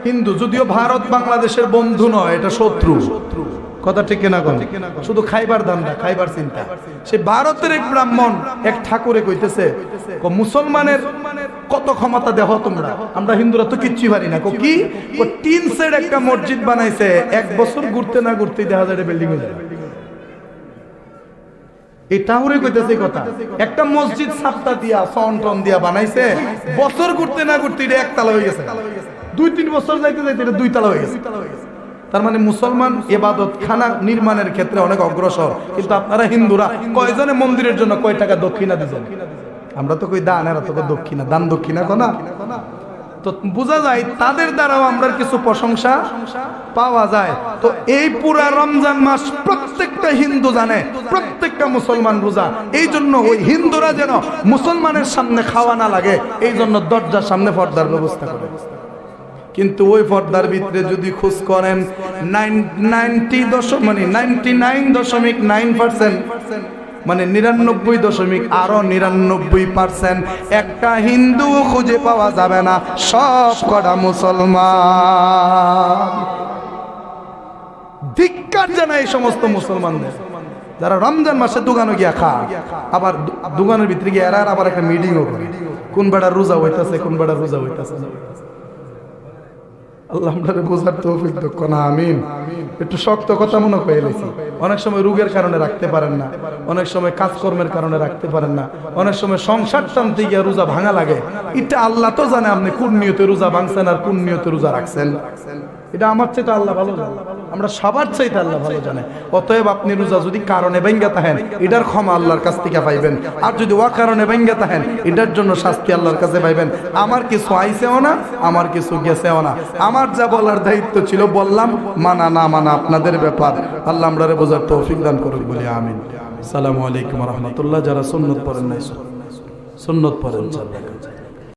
Speaker 1: হিন্দু, যদিও ভারত বাংলাদেশের বন্ধু নয়, এটা শত্রু, কথা ঠিক কিনা? শুধু খাইবার ধান্দা, খাইবার চিন্তা। সে ভারতের এক ব্রাহ্মণ এক ঠাকুরে কইতেছে, মুসলমানের কত ক্ষমতা দেহ তোমরা, আমরা হিন্দুরা তো কিচ্ছু পারি না। কি টিন সেট একটা মসজিদ বানাইছে, 1 বছর ঘুরতে না ঘুরতে দেখা যায় বিল্ডিং হয়ে যায়। এই ঠাকুরে কইতেছে কথা, একটা মসজিদ সাপ্তা দিয়া সন্টন দিয়া বানাইছে, বছর ঘুরতে না ঘুরতে এটা একতলা হয়ে গেছে। 2-3 বছর যাইতে যাইতে এটা 2 তলা হয়ে গেছে। তার মানে মুসলমান ইবাদত খানা নির্মাণের ক্ষেত্রে অনেক অগ্রসর। কিন্তু আপনারা হিন্দুরা কয়জনে মন্দিরের জন্য কয় টাকা দক্ষিণা দিবেন? আমরা তো কই দান, এরা তো দক্ষিণা, দান দক্ষিণা কোনা। তো বোঝা যায় তাদের দ্বারাও আমরা কিছু প্রশংসা পাওয়া যায়। তো এই পুরা রমজান মাস প্রত্যেকটা হিন্দু জানে, প্রত্যেকটা মুসলমান রোজা। এই জন্য ওই হিন্দুরা যেন মুসলমানের সামনে খাওয়া না লাগে, এই জন্য দরজার সামনে পর্দার ব্যবস্থা করে। কিন্তু ওই পর্দার ভিতরে যদি খোঁজ করেন 99.9% মানে 99.99% একটা হিন্দু খুঁজে পাওয়া যাবে না, সব কটা মুসলমান। ধিক্কার জানাই এই সমস্ত মুসলমানদের যারা রমজান মাসে দোকানে গিয়া খায়, আবার দোকানের ভিতরে গিয়ে এরা আবার একটা মিটিংও করে, কোন বেড়া রোজা হইতাছে, কোন বেড়া রোজা হইতাছে। আল্লাহ আমাদের বোঝার তৌফিক দাও না, আমিন। একটু শক্ত কথা মনে করে এলেছি। অনেক সময় রোগের কারণে রাখতে পারেন না, অনেক সময় কাজকর্মের কারণে রাখতে পারেন না, অনেক সময় সংসার টানতে গিয়ে রোজা ভাঙা লাগে। এটা আল্লাহ তো জানে আপনি কোন নিয়তে রোজা ভাঙছেন আর কোন নিয়তে রোজা রাখছেন। এটা আমার চাইতে আল্লাহ ভালো জানে, আমরা সবার চাইতে আল্লাহ ভালো জানে। অতএব আপনি রোজা যদি কারণে ভাঙ্গা থাকেন, এটার ক্ষমা আল্লাহর কাছ থেকে পাইবেন। আর যদি ও কারণে ভাঙ্গা থাকেন, এটার জন্য শাস্তি আল্লাহর কাছে পাইবেন। আমার কিছু আইছেও না, আমার কিছু গেছেও না। আমার যা বলার দায়িত্ব ছিল বললাম, মানা না মানা আপনাদের ব্যাপার। আল্লাহ আমরা বোঝার তৌফিক দান করুক বলি আমিন। আসসালামু আলাইকুম রহমতুল্লাহ। যারা সুন্নত পড়েন নাই সুন্নত পড়েন 4 রাকাত।